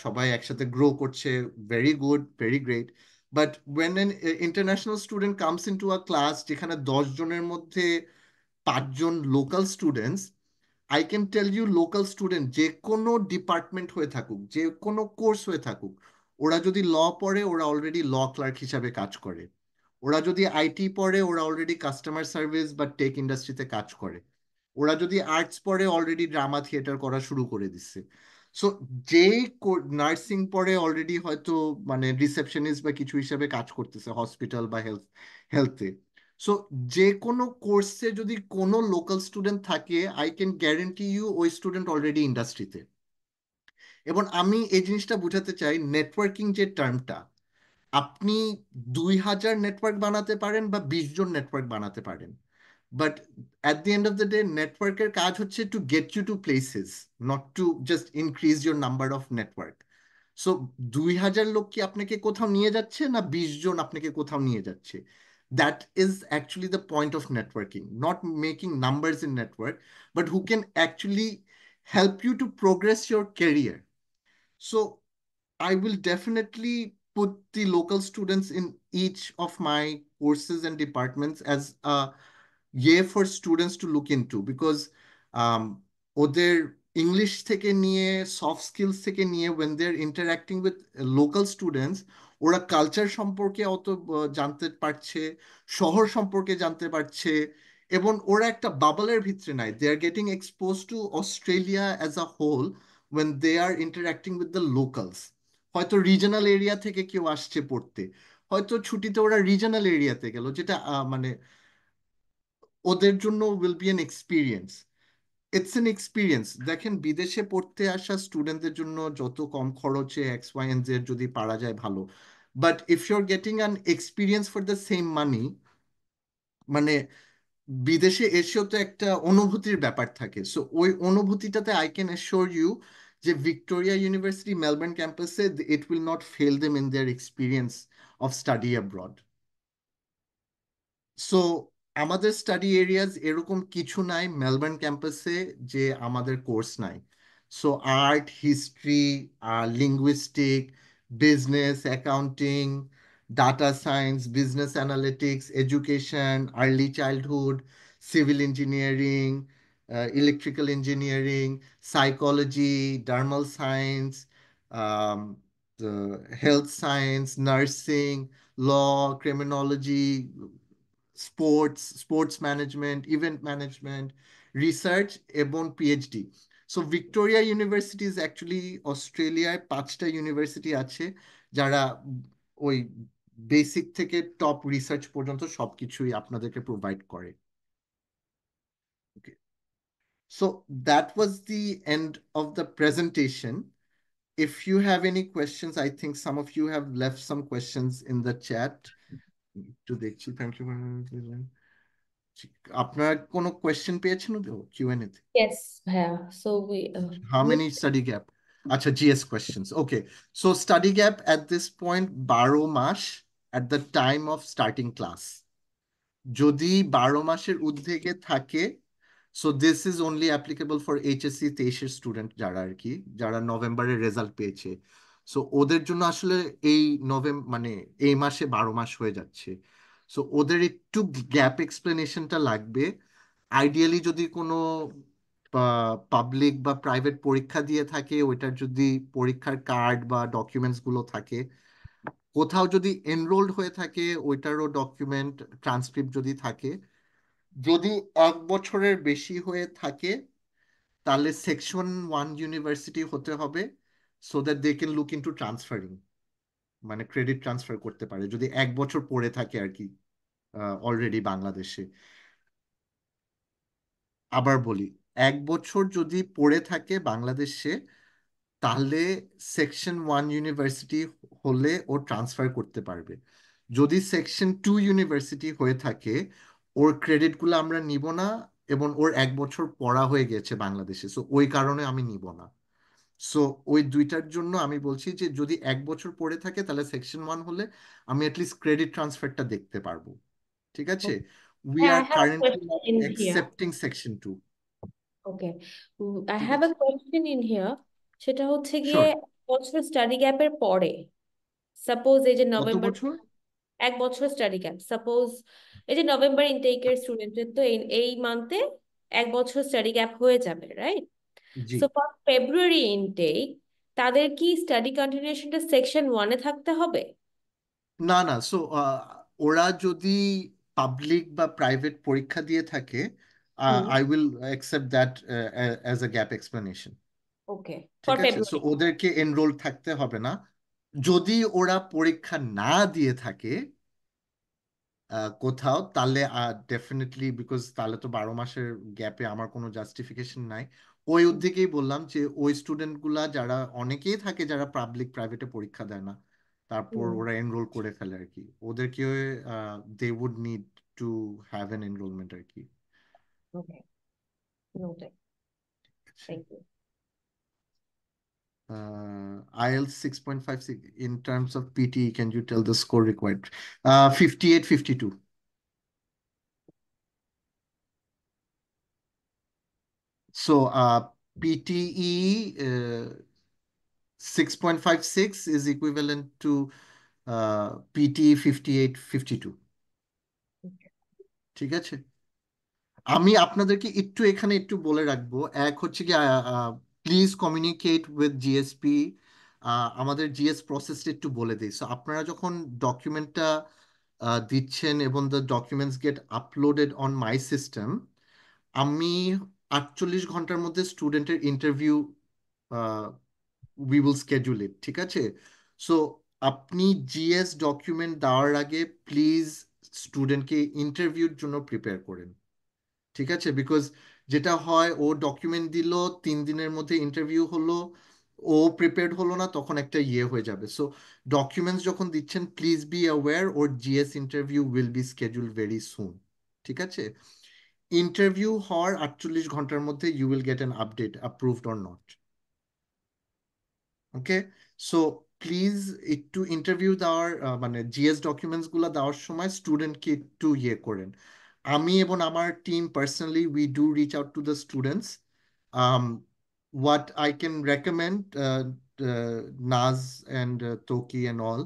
Speaker 1: সবাই একসাথে গ্রো করছে, very good, very great. But when an international student comes in to a class যেখানে 10 জনের মধ্যে 5 জন local students, I can tell you local student যে কোনো ডিপার্টমেন্ট হয়ে থাকুক, যে কোনো কোর্স হয়ে থাকুক, ওরা যদি ল পড়ে ওরা অলরেডি ল ক্লার্ক হিসাবে কাজ করে, ওরা যদি আইটি পড়ে ওরা অলরেডি কাস্টমার সার্ভিস বা টেক ইন্ডাস্ট্রিতে কাজ করে, ওরা যদি আর্টস পড়ে অলরেডি ড্রামা থিয়েটার করা শুরু করে দিচ্ছে. সো যে নার্সিং পড়ে অলরেডি হয়তো মানে রিসেপশনিস্ট বা কিছু হিসাবে কাজ করতেছে হসপিটাল বা হেলথে. সো যে কোনো কোর্সে যদি কোনো লোকাল স্টুডেন্ট থাকে, আই ক্যান গ্যারেন্টি ইউ ওই স্টুডেন্ট অলরেডি ইন্ডাস্ট্রিতে. এবং আমি এই জিনিসটা বোঝাতে চাই, নেটওয়ার্কিং যে টার্মটা, আপনি 2,000 নেটওয়ার্ক বানাতে পারেন বা 20 জন নেটওয়ার্ক বানাতে পারেন, but at the end of the day নেটওয়ার্কের কাজ হচ্ছে to get you to places, not to just increase your number of network. So 2,000 লোক কি আপনাকে কোথাও নিয়ে যাচ্ছে, না 20 জন আপনাকে কোথাও নিয়ে যাচ্ছে? That is actually the point of networking, not making numbers in network, but who can actually help you to progress your career. So I will definitely put the local students in each of my courses and departments as a way for students to look into, because um, ওদের English থেকে নিয়ে soft skills থেকে নিয়ে when they're interacting with local students, ওরা culture সম্পর্কে অত জানতে পারছে, শহর সম্পর্কে জানতে পারছে, এবং ওরা একটা বাবলের ভিতরে নাই, they are getting expose to Australia as a whole when they are interacting with the locals. হয়তো রিজনাল এরিয়া থেকে কেউ আসছে পড়তে, হয়তো ছুটিতে ওরা রিজনাল এরিয়াতে গেল, যেটা মানে ওদের জন্য will be N experience. It's an experience. দেখেন, বিদেশে পড়তে আসা স্টুডেন্টদের জন্য যত কম খরচে এক্স ওয়াই এন্ড জেড যদি পারা যায় ভালো, but if you are getting an experience for the same money, মানে বিদেশে এসেও তো একটা অনুভূতির ব্যাপার থাকে, সো ওই অনুভূতিটাতে আই ক্যান অ্যাসিওর ইউ যে ভিক্টোরিয়া ইউনিভার্সিটি মেলবোর্ন ক্যাম্পাসে it will not fail them in their experience of study abroad. So আমাদের স্টাডি এরিয়াজ এরকম কিছু নাই মেলবোর্ন ক্যাম্পাসে যে আমাদের কোর্স নাই. So art, history, linguistic, business, accounting, data science, business analytics, education, early childhood, civil engineering, electrical engineering, psychology, dermal science, health science, nursing, law, criminology, sports management, event management, research এবং PhD. So Victoria University is actually অস্ট্রেলিয়ায় 5টা university আছে যারা ওই basic থেকে top research পর্যন্ত সবকিছুই আপনাদেরকে প্রোভাইড করে. Okay. So that was the end of the presentation. If you have any questions, I think some of you have left some questions in the chat. To দেখছি, thank you. আপনার কোনো question পেয়েছেন QnA তে?
Speaker 3: Yes, yeah. So
Speaker 1: How many study gap? আচ্ছা, GS questions. Okay. So study gap at this point 12 mass at the time of starting class. যদি 12 মাসের ঊর্ধ্বে থাকে, so this is only applicable for HSC 23-এর student, যারা আর কি যারা নভেম্বরের রেজাল্ট পেয়েছে. সো ওদের জন্য আসলে এই মানে এই মাসে 12 মাস হয়ে যাচ্ছে. সো ওদের একটু গ্যাপ এক্সপ্লেনেশনটা লাগবে. আইডিয়ালি যদি কোনো পাবলিক বা প্রাইভেট পরীক্ষা দিয়ে থাকে, ওইটার যদি পরীক্ষার কার্ড বা ডকুমেন্টস গুলো থাকে, কোথাও যদি এনরোলড হয়ে থাকে ওইটারও ডকুমেন্ট ট্রান্সক্রিপ্ট যদি থাকে, যদি 1 বছরের বেশি হয়ে থাকে তাহলে সেকশন 1 ইউনিভার্সিটি হতে হবে, so that they can look into transferring, মানে ক্রেডিট ট্রান্সফার করতে পারে যদি 1 বছর পড়ে থাকে আর কি অলরেডি বাংলাদেশে। আবার বলি, 1 বছর যদি পড়ে থাকে বাংলাদেশে তাহলে সেকশন 1 ইউনিভার্সিটি হলে ও ট্রান্সফার করতে পারবে। যদি সেকশন 2 ইউনিভার্সিটি হয়ে থাকে ওর ক্রেডিটগুলো আমরা নিব না, এবং ওর 1 বছর পড়া হয়ে গেছে বাংলাদেশে, সো ওই কারণে আমি নিব না। সো ওই দুইটার জন্য আমি বলছি যে যদি 1 বছর পড়ে থাকে তাহলে সেকশন 1 হলে আমি অ্যাটলিস্ট ক্রেডিট ট্রান্সফারটা দেখতে পারবো। ঠিক আছে? উই
Speaker 2: হ্যাঁ,
Speaker 1: আর
Speaker 2: I have a
Speaker 1: currently
Speaker 2: question
Speaker 1: not
Speaker 2: in here.
Speaker 1: Accepting section 2।
Speaker 2: Okay. I
Speaker 1: ঠিক
Speaker 2: have a
Speaker 1: আছে,
Speaker 2: question in here. সেটা হচ্ছে গিয়ে
Speaker 1: শিওর।
Speaker 2: 1 বছর স্টাডি গ্যাপের পরে, সাপোজ এই যে
Speaker 1: কত
Speaker 2: নভেম্বর,
Speaker 1: বছর?
Speaker 2: 1 বছর স্টাডি গ্যাপ, সাপোজ এই যে নভেম্বর ইনটেকের স্টুডেন্টের তো এই এই মান্থে 1 বছর স্টাডি গ্যাপ হয়ে যাবে, right?
Speaker 1: G.
Speaker 2: So for February intact তাদের কি স্টাডি কন্টিনিউশনটা সেকশন 1-এ থাকতে হবে?
Speaker 1: না না, সো ওরা যদি পাবলিক বা প্রাইভেট পরীক্ষা দিয়ে থাকে,
Speaker 2: hmm.
Speaker 1: I will accept that as a gap explanation.
Speaker 2: Okay, for
Speaker 1: ঠিক আছে, সো
Speaker 2: ফেব্রুয়ারি।
Speaker 1: ওদেরকে এনরোল থাকতে হবে না। যদি ওরা পরীক্ষা না দিয়ে থাকে কোথাও, তাহলে ডেফিনেটলি, বিকজ তাহলে তো 12 মাসের গ্যাপে আমার কোনো জাস্টিফিকেশন নাই। ওই উদ্দিকেই বললাম যে ওই স্টুডেন্ট গুলা যারা অনেকেই থাকে যারা পাবলিক প্রাইভেটে পরীক্ষা দেয় না, তারপর
Speaker 2: হুম।
Speaker 1: ওরা এনরোল করে ফেলে আর কি, ওদেরকে they would need to have an enrolment আর কি।
Speaker 2: Okay, noted. Thank you.
Speaker 1: IELTS 6.56 in terms of PT, can you tell the score required? 58, 52. So PTE 6.56 is equivalent to PT 58, 52. ঠিক আছে, আমি আপনাদেরকে একটু এখানে একটু বলে রাখবো। এক হচ্ছে কি, প্লিজ কমিউনিকেট উইথ জিএসপি, আমাদের জিএস প্রসেসটা একটু বলে দিই। সো আপনারা যখন ডকুমেন্টটা দিচ্ছেন এবং the documents get uploaded on my system, আমি 48 ঘন্টার মধ্যে স্টুডেন্টের interview we will schedule it. ঠিক আছে, সো আপনি জিএস ডকুমেন্ট দেওয়ার আগে প্লিজ স্টুডেন্টকে ইন্টারভিউর জন্য প্রিপেয়ার করেন। ঠিক আছে, বিকজ যেটা হয়, ও ডকুমেন্ট দিল, 3 দিনের মধ্যে ইন্টারভিউ হলো, ও প্রিপেয়ার্ড হলো না, তখন একটা ইয়ে হয়ে যাবে। সো ডকুমেন্টস যখন দিচ্ছেন please be aware our GS interview will be schedule very soon. ঠিক আছে, ইন্টারভিউ হওয়ার 48 ঘন্টার মধ্যে you will get an update approved or not. Okay, so please একটু ইন্টারভিউ দেওয়ার মানে জিএস ডকুমেন্টস গুলো দেওয়ার সময় স্টুডেন্টকে একটু ইয়ে করেন। আমি এবং আমার team personally we do reach out to the students. What I can recommend, নাজ অ্যান্ড তোকি অ্যান্ড অল,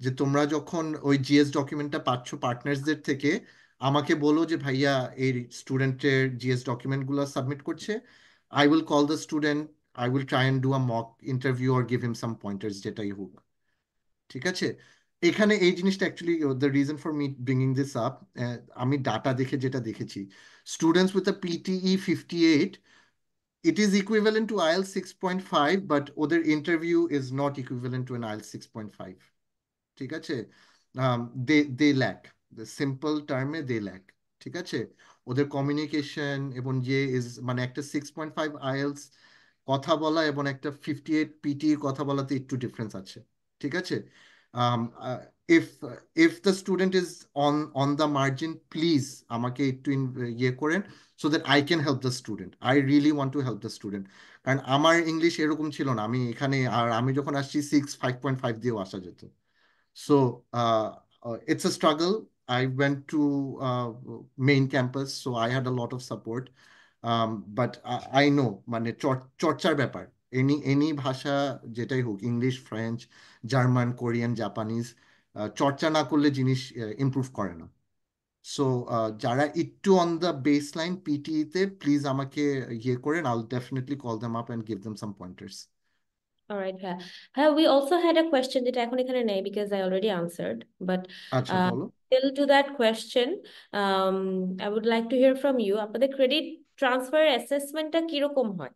Speaker 1: যে তোমরা যখন ওই জিএস ডকুমেন্টটা পাচ্ছ পার্টনার্সদের থেকে, আমাকে বলো যে ভাইয়া এই স্টুডেন্টের জিএস ডকুমেন্টগুলো সাবমিট করছে। I will call the student, I will try and do a mock interview or give him some pointers, যেটাই হোক। ঠিক আছে, এখানে এই জিনিসটা actually the reason for me bringing this up, আমি ডাটা দেখে যেটা দেখেছি, students with a PTE 58, it is equivalent to IELTS 6.5, but ওদের interview is not equivalent to an IELTS 6.5। ঠিক আছে, দে ল্যাক, দ্য সিম্পল টার্মে দে ল্যাক। ঠিক আছে, ওদের কমিউনিকেশন এবং যে ইজ মানে একটা 6.5 আইএলস কথা বলা এবং একটা 58 পিটি কথা বলাতে একটু ডিফারেন্স আছে। ঠিক আছে, if if the student is on the margin, please আমাকে একটু ইয়ে করেন, so that I can help the student. I really want to help the student, কারণ আমার ইংলিশ এরকম ছিল না। আমি এখানে, আর আমি যখন আসছি 5.5 দিয়েও আসা যেত। So it's a struggle. I went to main campus, so I had a lot of support. But I know মানে চর্চার ব্যাপার, এনি ভাষা যেটাই হোক, English, French, German, Korean, Japanese, চর্চা না করলে জিনিস ইমপ্রুভ করে না। সো যারা একটু অন দ্য বেস লাইন পিটিতে, প্লিজ আমাকে ইয়ে করেন, I'll definitely call them up and give them some pointers.
Speaker 2: All right, we also had a question যেটা এখন এখানে নেই because I already answered, but
Speaker 1: আচ্ছা বলো।
Speaker 2: still to that question, um, I would like to hear from you. আপনাদের credit transfer অ্যাসেসমেন্টটা কিরকম হয়?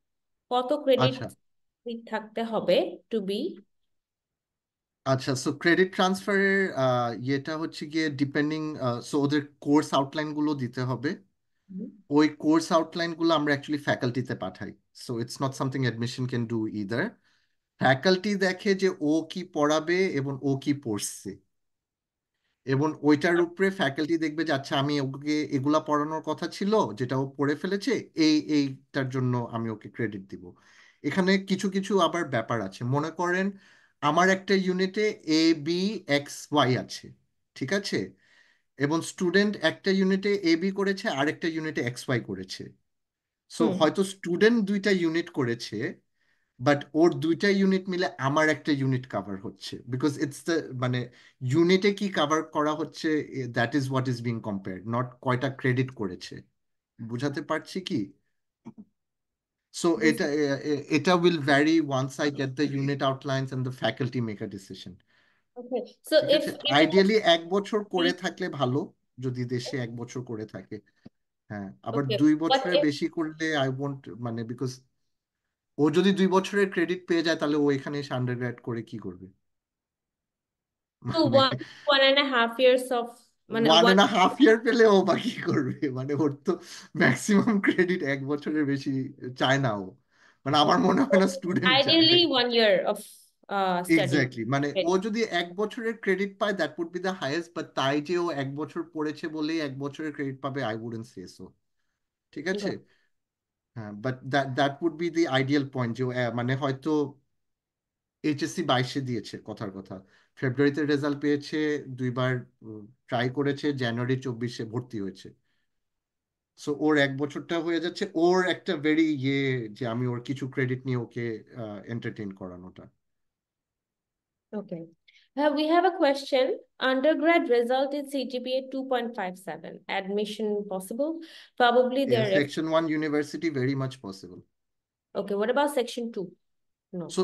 Speaker 2: কত ক্রেডিট
Speaker 1: আচ্ছা
Speaker 2: থাকতে হবে টু বি?
Speaker 1: আচ্ছা, সো ক্রেডিট ট্রান্সফারের ইয়েটা হচ্ছে গিয়ে ডিপেন্ডিং, সো ওদের কোর্স আউটলাইন গুলো দিতে হবে। ওই কোর্স আউটলাইন গুলো আমরা অ্যাকচুয়ালি ফ্যাকাল্টিতে পাঠাই। So it's not something admission can do either. Faculty দেখে যে ও কি পড়াবে এবং ও কি পড়ছে, এবং ওইটার উপরে ফ্যাকাল্টি দেখবে যে আচ্ছা আমি ওকে এগুলা পড়ানোর কথা ছিল, যেটা ও পড়ে ফেলেছে, এইটার জন্য আমি ওকে ক্রেডিট দিব। এখানে কিছু কিছু আবার ব্যাপার আছে, মনে করেন আমার একটা ইউনিটে ABXY আছে, ঠিক আছে, এবং স্টুডেন্ট একটা ইউনিটে AB করেছে আর একটা ইউনিটে XY করেছে। সো
Speaker 2: হুম।
Speaker 1: হয়তো স্টুডেন্ট দুইটা ইউনিট করেছে, বাট ওর দুইটা ইউনিট মিলে আমার একটা ইউনিট কভার হচ্ছে, বিকজ ইটস দ্য মানে ইউনিটে কি কভার করা হচ্ছে, that is what is being compared, not কয়টা ক্রেডিট করেছে। বুঝাতে পারছি কি? সো এটা এটা will vary once I get the unit outlines and the faculty make a decision.
Speaker 2: Okay, so
Speaker 1: ঠিক
Speaker 2: if
Speaker 1: আছে,
Speaker 2: even if
Speaker 1: আইডিয়ালি 1 বছর করে
Speaker 2: we-
Speaker 1: থাকলে ভালো, যদি দেশে 1 বছর করে থাকে। হ্যাঁ, আবার
Speaker 2: okay,
Speaker 1: দুই
Speaker 2: what
Speaker 1: বছরের
Speaker 2: if
Speaker 1: বেশি করলে আই ওয়ন্ট, মানে বিকজ ও যদি 2 বছরের ক্রেডিট পেয়ে যায় তাহলে ও এখানে এসে আন্ডারগ্রেড করে কি করবে?
Speaker 2: to
Speaker 1: মানে
Speaker 2: 1.5 years of মানে
Speaker 1: ওয়ান
Speaker 2: one?
Speaker 1: অ্যান্ড হাফ ইয়ার পেলে ও বা কি করবে? মানে ওর তো ম্যাক্সিমাম ক্রেডিট 1 বছরের বেশি চায় না ও। মানে আমার মনে হয় না স্টুডেন্ট চায়।
Speaker 2: Ideally 1 year of study
Speaker 1: exactly, মানে ও
Speaker 2: credit.
Speaker 1: যদি 1 বছরের ক্রেডিট পায় that would be the highest, but তাই যে ও 1 বছর পড়েছে বলেই 1 বছরের ক্রেডিট পাবে, আই উডেন্ট সে সো। ঠিক আছে।
Speaker 2: Good.
Speaker 1: হ্যাঁ, but that that would be the ideal point, যে ও, মানে হয়তো HSC 22-এ দিয়েছে কথার কথা, ফেব্রুয়ারিতে রেজাল্ট পেয়েছে, 2বার ট্রাই করেছে, জানুয়ারি 24-এ ভর্তি হয়েছে। সো ওর 1 বছরটা হয়ে যাচ্ছে, ওর একটা ভেরি যে আমি ওর কিছু ক্রেডিট নিয়ে ওকে entertain করানোটা।
Speaker 2: Okay. We have a question. Undergrad result is CGPA 2.57. Admission possible? Probably there.
Speaker 1: Section 1 university very much possible.
Speaker 2: Okay, what about section 2? No.
Speaker 1: So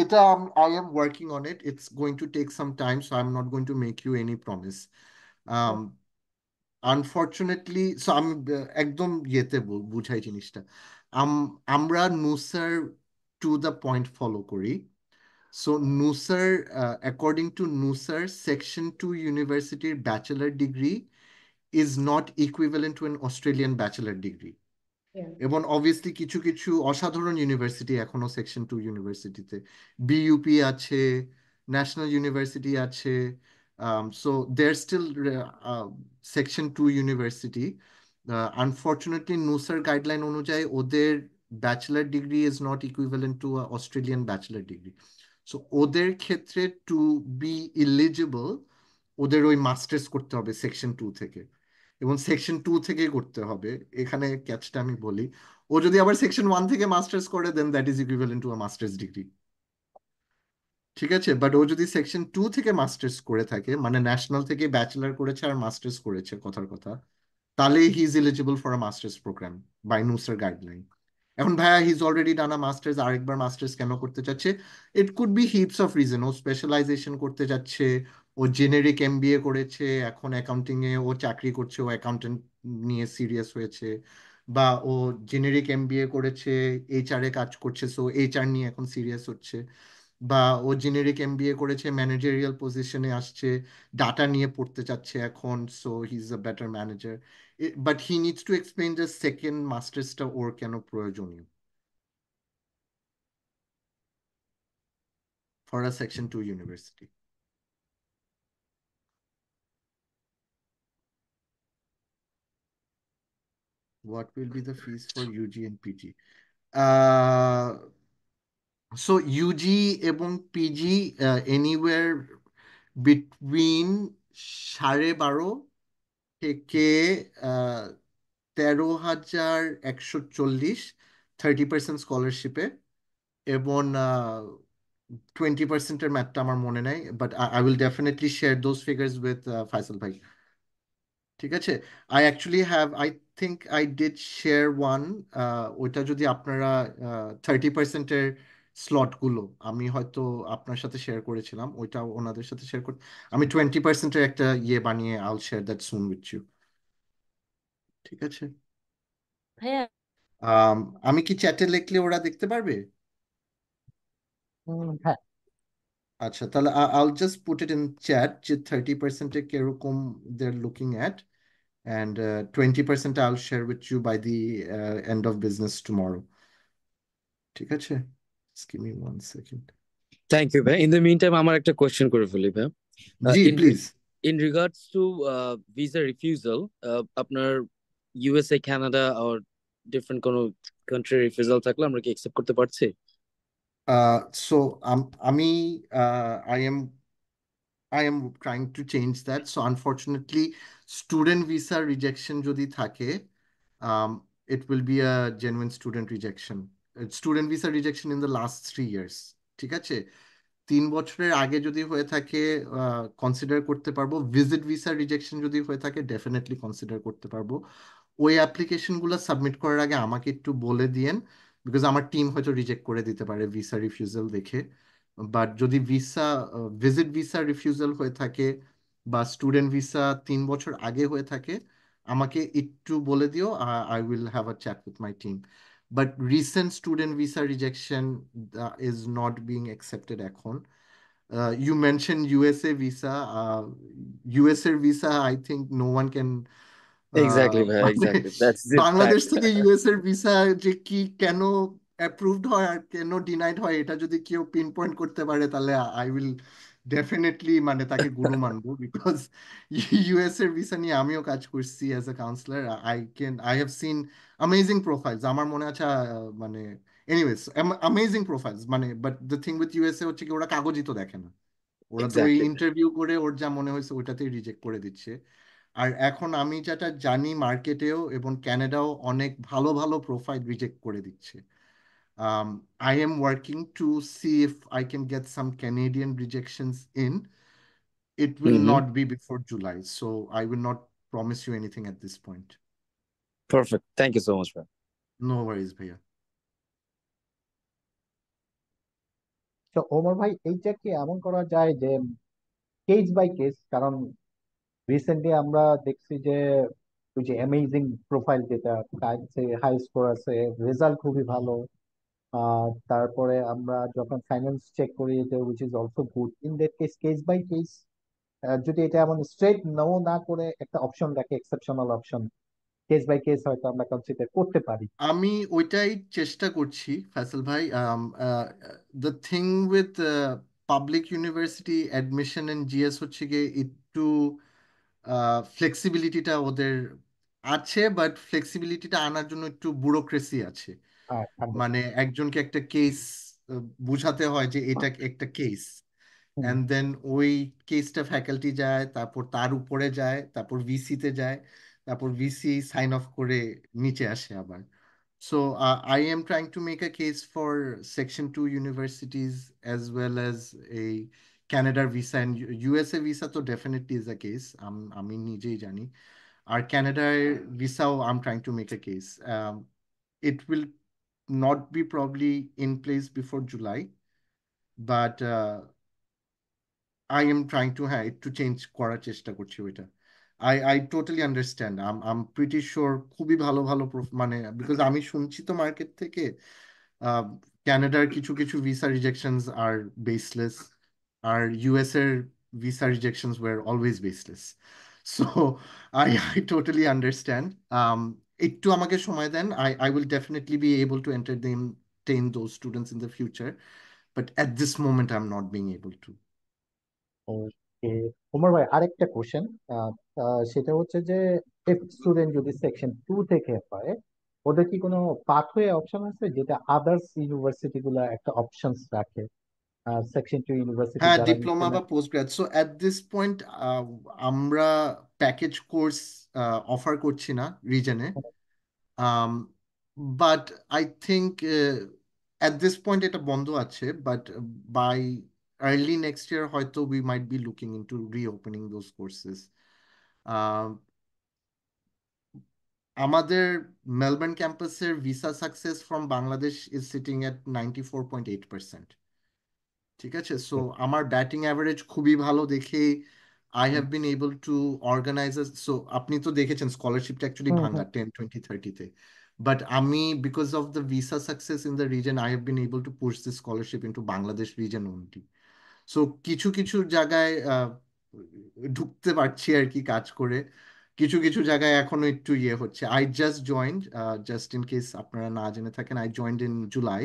Speaker 1: এটা I am working on it, it's going to take some time, so I am not going to make you any promise.
Speaker 2: Oh,
Speaker 1: unfortunately, so আমি একদম ইয়েতে বুঝাই জিনিসটা। আমরা NOOSR to the point follow করি। So NOOSR, according to NOOSR, section 2 ইউনিভার্সিটির bachelor degree is not equivalent to an Australian bachelor degree.
Speaker 2: yeah.
Speaker 1: এবং obviously কিছু কিছু অসাধারণ ইউনিভার্সিটি এখনো সেকশন 2 ইউনিভার্সিটিতে, BUP আছে, ন্যাশনাল ইউনিভার্সিটি আছে, so there still section 2 university. Unfortunately NOOSR guideline অনুযায়ী ওদের bachelor degree is not equivalent to Australian bachelor degree. So ওদের ক্ষেত্রে টু বি ইলিজিবল ওদের ওই মাস্টার্স করতে হবে সেকশন 2 থেকে, এবং সেকশন 2 থেকে করতে হবে। এখানে ক্যাচটা আমি বলি, ও যদি আবার সেকশন 1 থেকে মাস্টার্স করে then that is equivalent to a masters degree. ঠিক আছে, বাট ও যদি সেকশন 2 থেকে মাস্টার্স করে থাকে, মানে ন্যাশনাল থেকে ব্যাচেলার করেছে আর মাস্টার্স করেছে কথার কথা, তাহলে he is eligible for a masters programme by NOOSR guideline. এখন ভাইয়া he is already done a masters, আরেকবার মাস্টার্স কেন করতে চাচ্ছে? It could be heaps of reason. ও স্পেশালাইজেশন করতে যাচ্ছে, ও জেনেরিক MBA করেছে, এখন অ্যাকাউন্টিং এ ও চাকরি করছে, ও অ্যাকাউন্টেন্ট নিয়ে সিরিয়াস হয়েছে, বা ও জেনেরিক MBA করেছে, HR-এ কাজ করছে, সো HR নিয়ে এখন সিরিয়াস হচ্ছে, বা ও জেনেরিক MBA করেছে, ম্যানেজারিয়াল পজিশনে আসছে, ডাটা নিয়ে পড়তে চাচ্ছে এখন, so he is a better manager. But he needs to explain যে সেকেন্ড মাস্টার্সটা ওর কেন প্রয়োজনীয় for a section 2 university. What will be the fees for UG and PG? সো ইউজি এবং পিজি এনিওয়ার বিটুইন 12,500 থেকে 13,140, 30% স্কলারশিপে, এবং 20%-এর ম্যাথটা আমার মনে নাই, but I will definitely share those figures with Faisal ভাই। ঠিক আছে, I actually have, I think I did share one, ওইটা যদি আপনারা 30%-এর স্লটগুলো আমি হয়তো আপনার সাথে শেয়ার করেছিলাম, ওইটাও ওনাদের সাথে শেয়ার করতে আমি 20%-এর একটা ইয়ে বানিয়ে I'll share that soon with you. ঠিক আছে।
Speaker 2: ভাইয়া।
Speaker 1: আম, আমি কি চ্যাটে লিখলে ওরা দেখতে পারবে?
Speaker 3: হ্যাঁ।
Speaker 1: আচ্ছা, তাহলে I'll just put it in chat যে 30%-এ কিরকম they are looking at, and 20% I'll share with you by the end of business tomorrow. ঠিক আছে? Just give me 1 second.
Speaker 4: Thank you ভাই। ইন দ্য মিন টাইম আমার একটা question করে ফেলি ভাই।
Speaker 1: জি
Speaker 4: ইন
Speaker 1: please.
Speaker 4: In regards to visa refusal, আপনার ইউএসএ, কানাডা অর ডিফারেন্ট কোনো কান্ট্রি রিফিউজাল থাকলে আমরা কি অ্যাকসেপ্ট করতে পারছি?
Speaker 1: So আমি I am trying to change that. So unfortunately, student visa rejection যদি থাকে, it will be a genuine student rejection. Student visa rejection in the last 3 years. ঠিক আছে? 3 বছরের আগে যদি হয়ে থাকে কনসিডার করতে পারবো। ভিজিট ভিসা রিজেকশন যদি হয়ে থাকে ডেফিনেটলি কনসিডার করতে পারবো। ওই অ্যাপ্লিকেশনগুলো সাবমিট করার আগে আমাকে একটু বলে দিয়েন, বিকজ আমার টিম হয়তো রিজেক্ট করে দিতে পারে ভিসা রিফিউজাল দেখে। বাট যদি ভিজিট ভিসা রিফিউজাল হয়ে থাকে বা স্টুডেন্ট ভিসা 3 বছর আগে হয়ে থাকে, আমাকে একটু বলে দিও, I will have a chat with my team. But recent student visa rejection is not being accepted এখন। You mentioned USA visa. USA visa, I think no one can
Speaker 4: exactly ভাই,
Speaker 1: মানে
Speaker 4: exactly, that's the
Speaker 1: Bangladesh
Speaker 4: fact.
Speaker 1: থেকে US এর visa যে কি কেন approved হয় আর কেন ডিনাইড হয়, এটা যদি কেউ পিন পয়েন্ট করতে পারে তাহলে আই উইল ডেফিনেটলি মানে তাকে গুরু মানবো, বিকজ ইউএস এর ভিসা নিয়ে আমিও কাজ করছি as a councillor. I have seen amazing profiles, আমার মনে আছে মানে এনিওয়েজ অ্যামেজিং প্রোফাইলস মানে, but the thing with USA হচ্ছে কি ওরা কাগজই তো দেখে না, ওরা তো ওই
Speaker 4: এক্স্যাক্টলি।
Speaker 1: ইন্টারভিউ করে ওর যা মনে হয়েছে ওইটাতেই রিজেক্ট করে দিচ্ছে। আর এখন আমি যেটা জানি মার্কেটেও এবং ক্যানাডাও অনেক ভালো ভালো প্রোফাইল রিজেক্ট করে দিচ্ছে। I am working to see if I can get some Canadian rejections in. It will
Speaker 4: hmm.
Speaker 1: Not be before July, so I will not promise you anything at this point.
Speaker 4: Perfect, thank you so much ভাই।
Speaker 1: No worries ভাইয়া।
Speaker 3: তো ওমর ভাই, এইটা কি এমন করা যায় যে কেস বাই কেস? কারণ রিসেন্টলি আমরা দেখছি যে ওই যে অ্যামেজিং প্রোফাইল, যেটা হাই স্কোর আছে, রেজাল্ট খুবই ভালো, তারপরে আমরা যখন ফাইন্যান্স চেক করি যে which is also good, in that case case by case যদি এটা এমন স্ট্রেট নো না করে একটা অপশন রাখে, exceptional option, case by case হয়তো আমরা কনসিডার করতে পারি।
Speaker 1: আমি ওইটাই চেষ্টা করছি ফয়সাল ভাই। The thing with public university admission and GS হচ্ছে গিয়ে একটু ফ্লেক্সিবিলিটিটা ওদের আছে, বাট ফ্লেক্সিবিলিটিটা আনার জন্য একটু ব্যুরোক্রেসি আছে। মানে একজনকে একটা কেস বুঝাতে হয় যে এটা একটা কেস,
Speaker 3: হুম।
Speaker 1: অ্যান্ড দেন ওই কেসটা ফ্যাকাল্টি যায়, তারপর তার উপরে যায়, তারপর ভিসিতে যায়, তারপর ভিসি সাইন অফ করে নিচে আসে আবার। So I am trying to make a case for Section 2 universities as well as a Canada visa and USA visa তো definitely is a case. আমি নিজেই জানি। আর Canada visa I'm trying to make a case. It will not be probably in place before July, but I am trying to হ্যাঁ একটু change করার চেষ্টা করছি ওইটা। I totally understand. I'm pretty sure খুবই ভালো ভালো মানে বিকজ আমি শুনছি তো মার্কেট থেকে ক্যানাডার কিছু কিছু ভিসা রিজেকশনস আর বেসলেস, আর ইউএস এর visa rejections were always baseless. So I totally understand. একটু আমাকে সময় দেন, I will definitely be able to entertain those students in the future, but at this moment I'm not being able to.
Speaker 3: ওকে। ওমর ভাই, আরেকটা question, সেটা হচ্ছে যে student যদি section 2 থেকে হয়, ওদের কি কোনো পাথওয়ে অপশন আছে, যেটা আদার্স ইউনিভার্সিটি গুলা একটা অপশনস রাখে? সেকশন 2 ইউনিভার্সিটি
Speaker 1: হ্যাঁ,
Speaker 3: যারা নিচ্ছে
Speaker 1: ডিপ্লোমা
Speaker 3: না।
Speaker 1: বা post grad. So at this point আমরা প্যাকেজ কোর্স অফার করছি না রিজনে, but I think at this point এটা বন্ধ আছে, but by early next year হয়তো we might be looking into reopening those courses. আমাদের মেলবোর্ন ক্যাম্পাসের visa success from Bangladesh is sitting at 94.8%। ঠিক আছে, সো আমার ব্যাটিং অ্যাভারেজ খুবই ভালো দেখেই I have been able to organise. So আপনি তো দেখেছেন স্কলারশিপটা অ্যাকচুয়ালি ভাঙা 10, 20, 30-তে, বাট আমি because of the visa success in the reason I have been able to push this scholarship into Bangladesh reason only. So কিছু কিছু জায়গায় ঢুকতে পারছি আর কি কাজ করে, কিছু কিছু জায়গায় এখনো একটু ইয়ে হচ্ছে। I just joined, just in case আপনারা না জেনে থাকেন, I joined in July.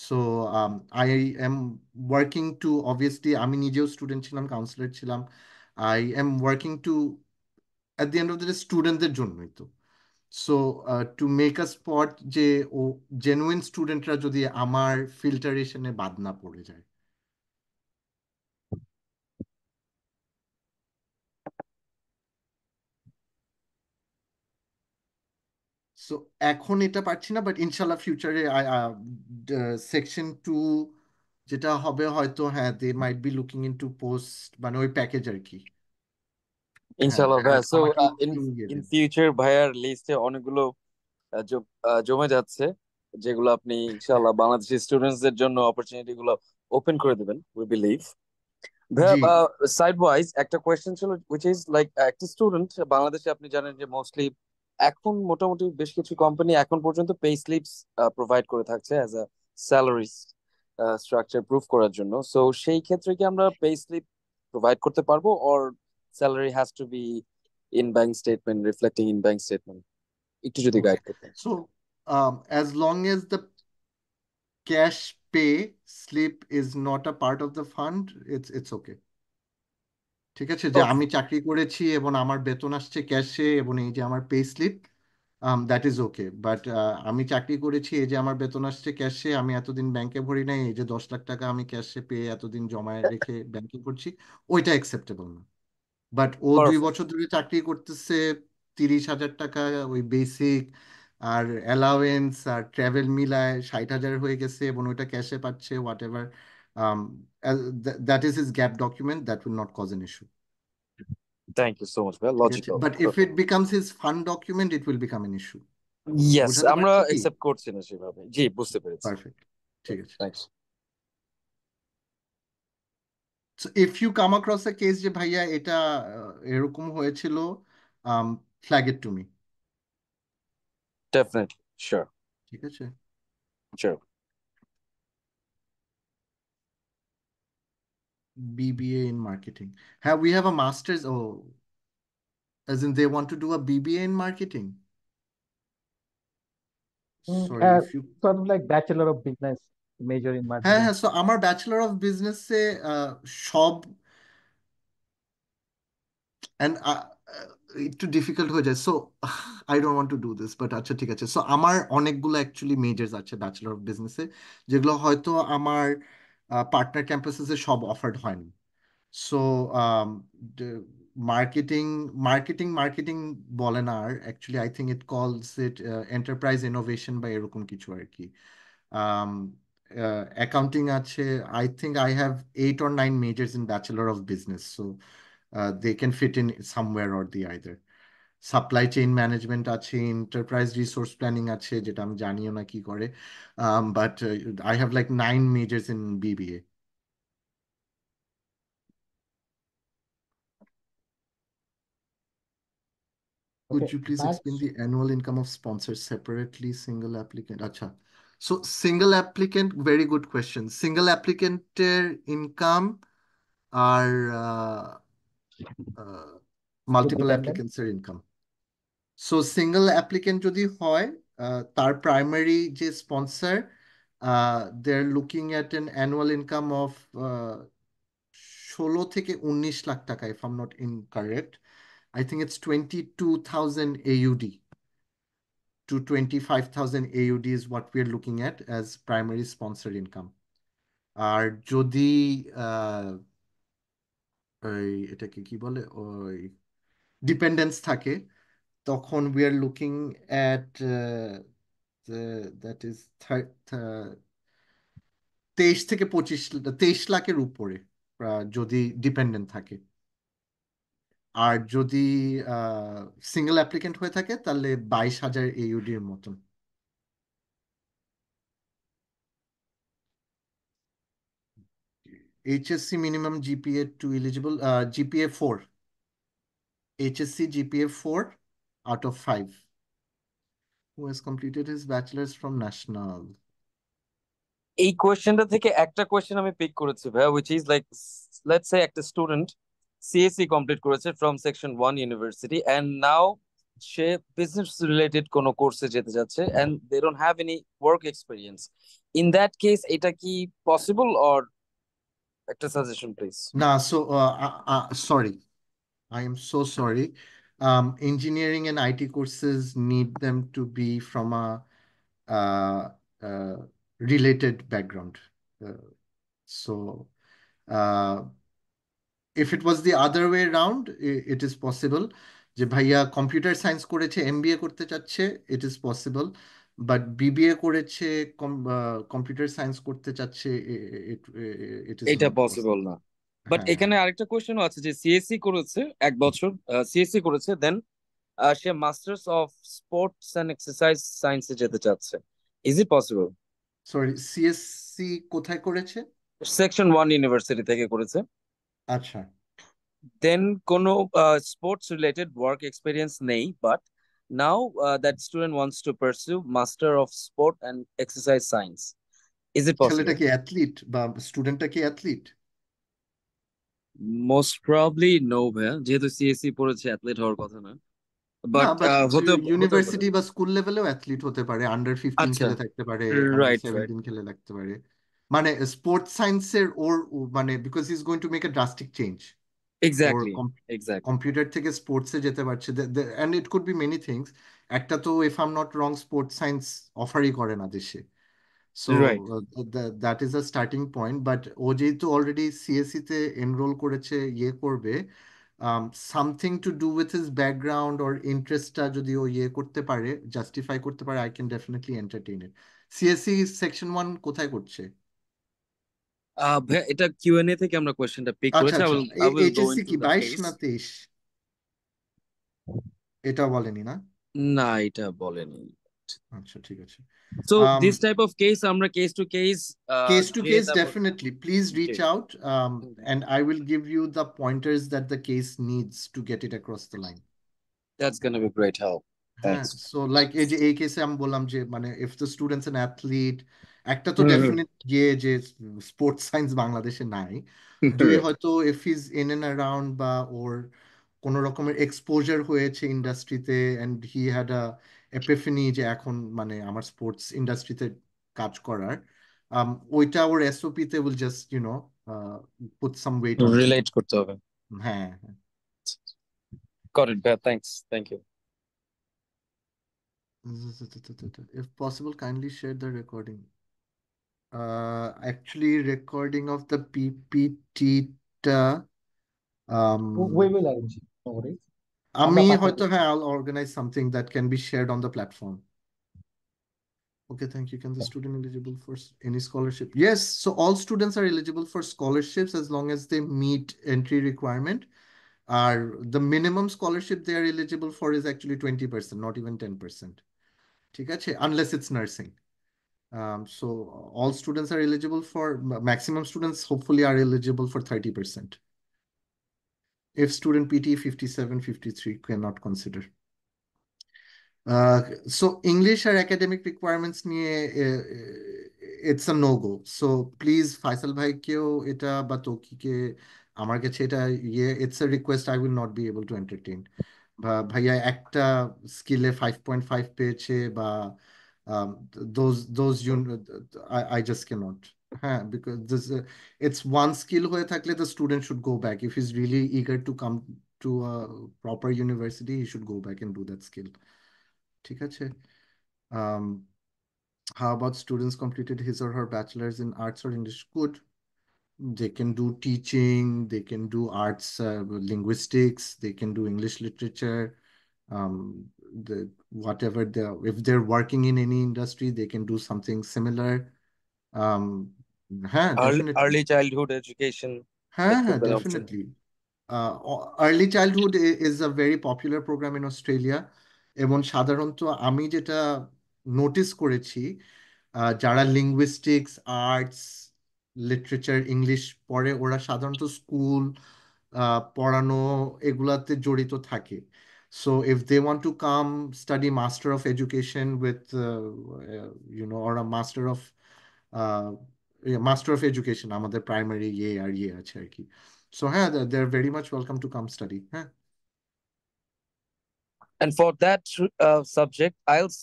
Speaker 1: So I am working to, obviously আমি নিজেও স্টুডেন্ট ছিলাম, কাউন্সিলর ছিলাম। I am working to at the end of the day স্টুডেন্টদের জন্যই তো। So to make a spot যে ও জেনুইন স্টুডেন্টরা যদি আমার ফিল্টারেশনে বাদ না পড়ে যায়। সো এখন এটা পারছি না, বাট ইনশাল্লাহ ফিউচারে সেকশন 2 যেটা হবে হয়তো, হ্যাঁ they might be looking into post, মানে ওই প্যাকেজ আর কি। হ্যাঁ,
Speaker 4: ইনশাআল্লাহ ভাইয়া।
Speaker 1: বাট
Speaker 4: সো
Speaker 1: আমাকে
Speaker 4: ইন
Speaker 1: একটু ইয়ে
Speaker 4: ইন
Speaker 1: দেন।
Speaker 4: ফিউচার ভাইয়ার লিস্টে অনেকগুলো জমে যাচ্ছে, যেগুলো আপনি ইনশাআল্লাহ বাংলাদেশি স্টুডেন্টসদের জন্য অপরচুনিটি গুলো ওপেন করে দিবেন, উই বিলিভ।
Speaker 1: জি
Speaker 4: ভাইয়া, সাইড ওয়াইজ একটা কোয়েশ্চেন ছিল, উইচ ইজ লাইক একটা স্টুডেন্ট বাংলাদেশে, আপনি জানেন যে মোস্টলি এখন মোটামুটি বেশ কিছু কোম্পানি এখন পর্যন্ত পে স্লিপস প্রোভাইড করে থাকছে as a salary structure proof করার জন্য। সো সেই ক্ষেত্রে কি আমরা পে স্লিপ প্রোভাইড করতে পারবো, or salary has to be in bank statement, reflecting in bank statement? একটু যদি
Speaker 1: ওকে।
Speaker 4: গাইড করতেন।
Speaker 1: So as long as the cash pay slip is not a part of the fund, it's okay. ঠিক আছে, যে
Speaker 4: ওকে,
Speaker 1: আমি চাকরি করেছি এবং আমার বেতন আসছে ক্যাশে এবং এই যে আমার pay slip, that is okay. But আমি চাকরি করেছি, এই যে আমার বেতন আসছে ক্যাশে, আমি এতদিন ব্যাংকে ভরি নাই, এই যে 10 লাখ টাকা আমি ক্যাশে পেয়ে এতদিন জমায় রেখে ব্যাংকে করছি, ওইটা অ্যাকসেপ্টেবল না। বাট ও 2 বছর
Speaker 4: পারফেক্ট।
Speaker 1: ধরে চাকরি করতেছে, 30,000 টাকা ওই বেসিক আর অ্যালাওয়েন্স আর ট্রাভেল মিলায় 60,000 হয়ে গেছে এবং ওইটা ক্যাশে পাচ্ছে, whatever, that is his gap document, that will not cause an issue.
Speaker 4: Thank you so much ভাইয়া,
Speaker 1: ঠিক আছে,
Speaker 4: logical.
Speaker 1: But if it becomes his fund document it will become an issue.
Speaker 4: Yes,
Speaker 1: বোঝাতে
Speaker 4: আমরা
Speaker 1: পারছি কি?
Speaker 4: Accept করছি না সেভাবে। জি, বুঝতে পেরেছি।
Speaker 1: পারফেক্ট, ঠিক আছে।
Speaker 4: Thanks.
Speaker 1: So if you come across a case যে ভাইয়া এটা এরকম হয়েছিল, flag it to me.
Speaker 4: Definitely, sure.
Speaker 1: ঠিক আছে।
Speaker 4: Sure.
Speaker 1: BBA in marketing. Have we have a master's? Oh, as in they want to do a BBA in marketing. Sorry, if you.
Speaker 3: Sort of like Bachelor of Business, major in
Speaker 1: হ্যাঁ
Speaker 3: marketing.
Speaker 1: হ্যাঁ, so আমার bachelor of বিজনেসে সব, and একটু difficult হয়ে যায়, so I don't want to do this, but আচ্ছা ঠিক আছে। সো আমার অনেকগুলো অ্যাকচুয়ালি মেজর্স আছে ব্যাচেলর অফ বিজনেসে, যেগুলো হয়তো আমার পার্টনার ক্যাম্পাসেসে সব অফার্ড হয়নি। সো মার্কেটিং মার্কেটিং বলে না, আর অ্যাকচুয়ালি আই থিঙ্ক ইট কলস ইট এন্টারপ্রাইজ ইনোভেশন বা এরকম কিছু আর কি। অ্যাকাউন্টিং আছে। I think I have 8 or 9 majors in bachelor of business, so they can fit in somewhere or the either. Supply chain management আছে, enterprise resource planning আছে, যেটা আমি জানিও না কি করে, but I have like 9 majors in BBA.
Speaker 3: Okay,
Speaker 1: Could you please explain
Speaker 3: batch.
Speaker 1: the annual income of sponsors separately, single applicant? Acha. So single applicant, very good question. Single applicant income are
Speaker 3: Two
Speaker 1: multiple
Speaker 3: dependent.
Speaker 1: applicants income. So single applicant যদি হয়, তার primary যে sponsor, they're looking at an annual income of 16 থেকে 19 লাখ টাকা, if I'm not incorrect. I think it's 22,000 AUD to 25,000 AUD is what we're looking at as primary sponsor income. আর যদি এটাকে কি বলে, ওই ডিপেন্ডেন্স থাকে, তখন we are looking at that is 23 থেকে 25, 23 লাখের উপরে যদি ডিপেন্ডেন্ট থাকে। আর যদি সিঙ্গেল অ্যাপ্লিকেন্ট হয়ে থাকে তাহলে 22,000 AUD-র মতন। HSC minimum GPA 2 eligible, GPA 4. HSC GPA 4 out of 5. Who has completed his bachelor's from National?
Speaker 4: এই কোয়েশ্চেনটা থেকে একটা কোয়েশ্চেন আমি পিক করেছি ভাইয়া, which is like let's say একটা স্টুডেন্ট সিএসসি কমপ্লিট করেছে from section 1 university and now say business related কোনো কোর্সে যেতে যাচ্ছে and they don't have any work experience. In that case এটা কি পসিবল অর একটা suggestion please?
Speaker 1: Nah, so sorry. I am so sorry. Engineering and IT courses need them to be from a uh, uh, related background. Uh, so, uh, if it was the other way around, it is possible. যে ভাইয়া computer science করেছে MBA করতে চাচ্ছে, it is possible. But BBA করেছে computer science করতে চাচ্ছে, it is
Speaker 4: এটা
Speaker 1: not
Speaker 4: possible
Speaker 1: possible.
Speaker 4: না। বাট
Speaker 1: হ্যাঁ,
Speaker 4: এখানে
Speaker 1: হ্যাঁ।
Speaker 4: আরেকটা কোয়েশ্চেনও আছে যে সিএসসি করেছে 1 বছর, সিএসসি করেছে দেন সে masters of sports and exercise সায়েন্সে যেতে চাচ্ছে, is it possible?
Speaker 1: Sorry, CSC কোথায় করেছে?
Speaker 4: সেকশন 1 ইউনিভার্সিটি থেকে করেছে,
Speaker 1: আচ্ছা,
Speaker 4: দেন কোনো স্পোর্টস রিলেটেড ওয়ার্ক এক্সপিরিয়েন্স নেই, but now that student wants to pursue master of sport and exercise science, is it
Speaker 1: ছেলেটা
Speaker 4: পসিবল?
Speaker 1: কি অ্যাথলিট বা স্টুডেন্টটা কি অ্যাথলিট?
Speaker 4: মোস্ট প্রবাবলি নো ভাইয়া, যেহেতু সিএসসি পড়েছে অ্যাথলেট হওয়ার কথা না,
Speaker 1: না,
Speaker 4: বাট
Speaker 1: বাট
Speaker 4: হতে হতেও পারে।
Speaker 1: ইউনিভার্সিটি বা স্কুল লেভেলেও অ্যাথলিট হতে পারে, আন্ডার 15
Speaker 4: আচ্ছা,
Speaker 1: খেলে থাকতে পারে, আন্ডার
Speaker 4: রাইট রাইট,
Speaker 1: 17 খেলে থাকতে পারে। মানে স্পোর্টস সায়েন্সের মানে because he is going to make a drastic change, ওর
Speaker 4: এক্স্যাক্টলি এক্স্যাক্টলি,
Speaker 1: কম্পিউটার থেকে স্পোর্টসে যেতে পারছে, and it could be many things. একটা তো if I am not wrong sports science অফারই করে না দেশে। So
Speaker 4: right.
Speaker 1: That is a starting point. But ও যেহেতু অলরেডি সিএসসি তে এনরোল করেছে, ইয়ে করবে, something to do with his background ওর ইন্টারেস্টটা যদি ও ইয়ে করতে পারে, জাস্টিফাই করতে পারে, I can definitely entertain it. CSC section 1 কোথায় করছে?
Speaker 4: ভাইয়া এটা কিউএনএ থেকে আমরা কোয়েশ্চেনটা পিক
Speaker 1: আচ্ছা,
Speaker 4: করেছি,
Speaker 1: আচ্ছা।
Speaker 4: I will go
Speaker 1: HSC
Speaker 4: into
Speaker 1: কি
Speaker 4: দ্য
Speaker 1: 22
Speaker 4: কেস।
Speaker 1: না 23? এটা বলেনি না?
Speaker 4: না, এটা বলেনি।
Speaker 1: আচ্ছা, ঠিক আছে।
Speaker 4: So this type of case আমরা case to case
Speaker 1: Case to
Speaker 4: যে
Speaker 1: case,
Speaker 4: তারপর,
Speaker 1: definitely. Please
Speaker 4: জি,
Speaker 1: reach out, and I will give you the pointers that the case needs to get it across the line.
Speaker 4: That's gonna be great help,
Speaker 1: হ্যাঁ,
Speaker 4: thanks.
Speaker 1: So like এই কেসে আমি বললাম যে মানে if the students an athlete, একটা তো
Speaker 4: হুম
Speaker 1: definite গিয়ে যে স্পোর্টস সায়েন্স বাংলাদেশে নাই, দুই
Speaker 4: হুম,
Speaker 1: হয়তো if is in and around বা ওর কোনো রকমের এক্সপোজার হয়েছে ইন্ডাস্ট্রিতে, and he had an epiphany যে এখন মানে আমার স্পোর্টস ইন্ডাস্ট্রিতে কাজ করার, ওইটা ওর এসওপি তে will just put some weight on it.
Speaker 4: Relate করতে হবে।
Speaker 1: হ্যাঁ, হ্যাঁ।
Speaker 4: গট ইট ভাইয়া, thanks, thank you.
Speaker 1: If possible, kindly share the recording. Actually, recording of the PPT টা
Speaker 3: We
Speaker 1: um,
Speaker 3: will arrange it, no worries.
Speaker 1: আমি
Speaker 3: আমরা পাঠিয়ে
Speaker 1: হয়তো,
Speaker 3: দেব।
Speaker 1: হ্যাঁ, I'll organize something that can be shared on the platform. Okay, thank you. Can the student eligible for any scholarship? Yes, so all students are eligible for scholarships as long as they meet entry requirement. The minimum scholarship they are eligible for is actually 20%, not even 10%. ঠিক আছে? Unless it's nursing. So all students are eligible for, maximum students hopefully are eligible for 30%. If student PT 57, 53 cannot consider. So English or academic requirements নিয়ে it's a no go. So please Faisal ভাইকেও এটা বা তৌকিকে আমার কাছে এটা it's a request I will not be able to entertain. ভাইয়া একটা স্কিলে 5.5 পেয়েছে বা those I just cannot. হ্যাঁ, because it's one skill হয়ে থাকলে the student should go back. If he's really eager to come to a proper university, he should go back and do that skill. ঠিক আছে? Um, how about students completed his or her bachelor's in arts or English? Good. They can do teaching, they can do arts, linguistics, they can do English literature, um, whatever if they're working in any industry, they can do something similar. Um, হ্যাঁ, definitely.
Speaker 4: Early childhood education,
Speaker 1: হ্যাঁ,
Speaker 4: that could
Speaker 1: হ্যাঁ,
Speaker 4: be an option.
Speaker 1: definitely. Early childhood is a very popular programme in Australia, এবং সাধারণত আমি যেটা notice করেছি, যারা linguistics, arts, literature, English পড়ে, ওরা সাধারণত স্কুল পড়ানো এগুলাতে জড়িত থাকে। So if they want to come study master of education with or a master of education, আমাদের প্রাইমারি ইয়ে আর ইয়ে আছে আর কি। সো হ্যাঁ, they are very much welcome to come study. হ্যাঁ,
Speaker 4: And for that subject, IELTS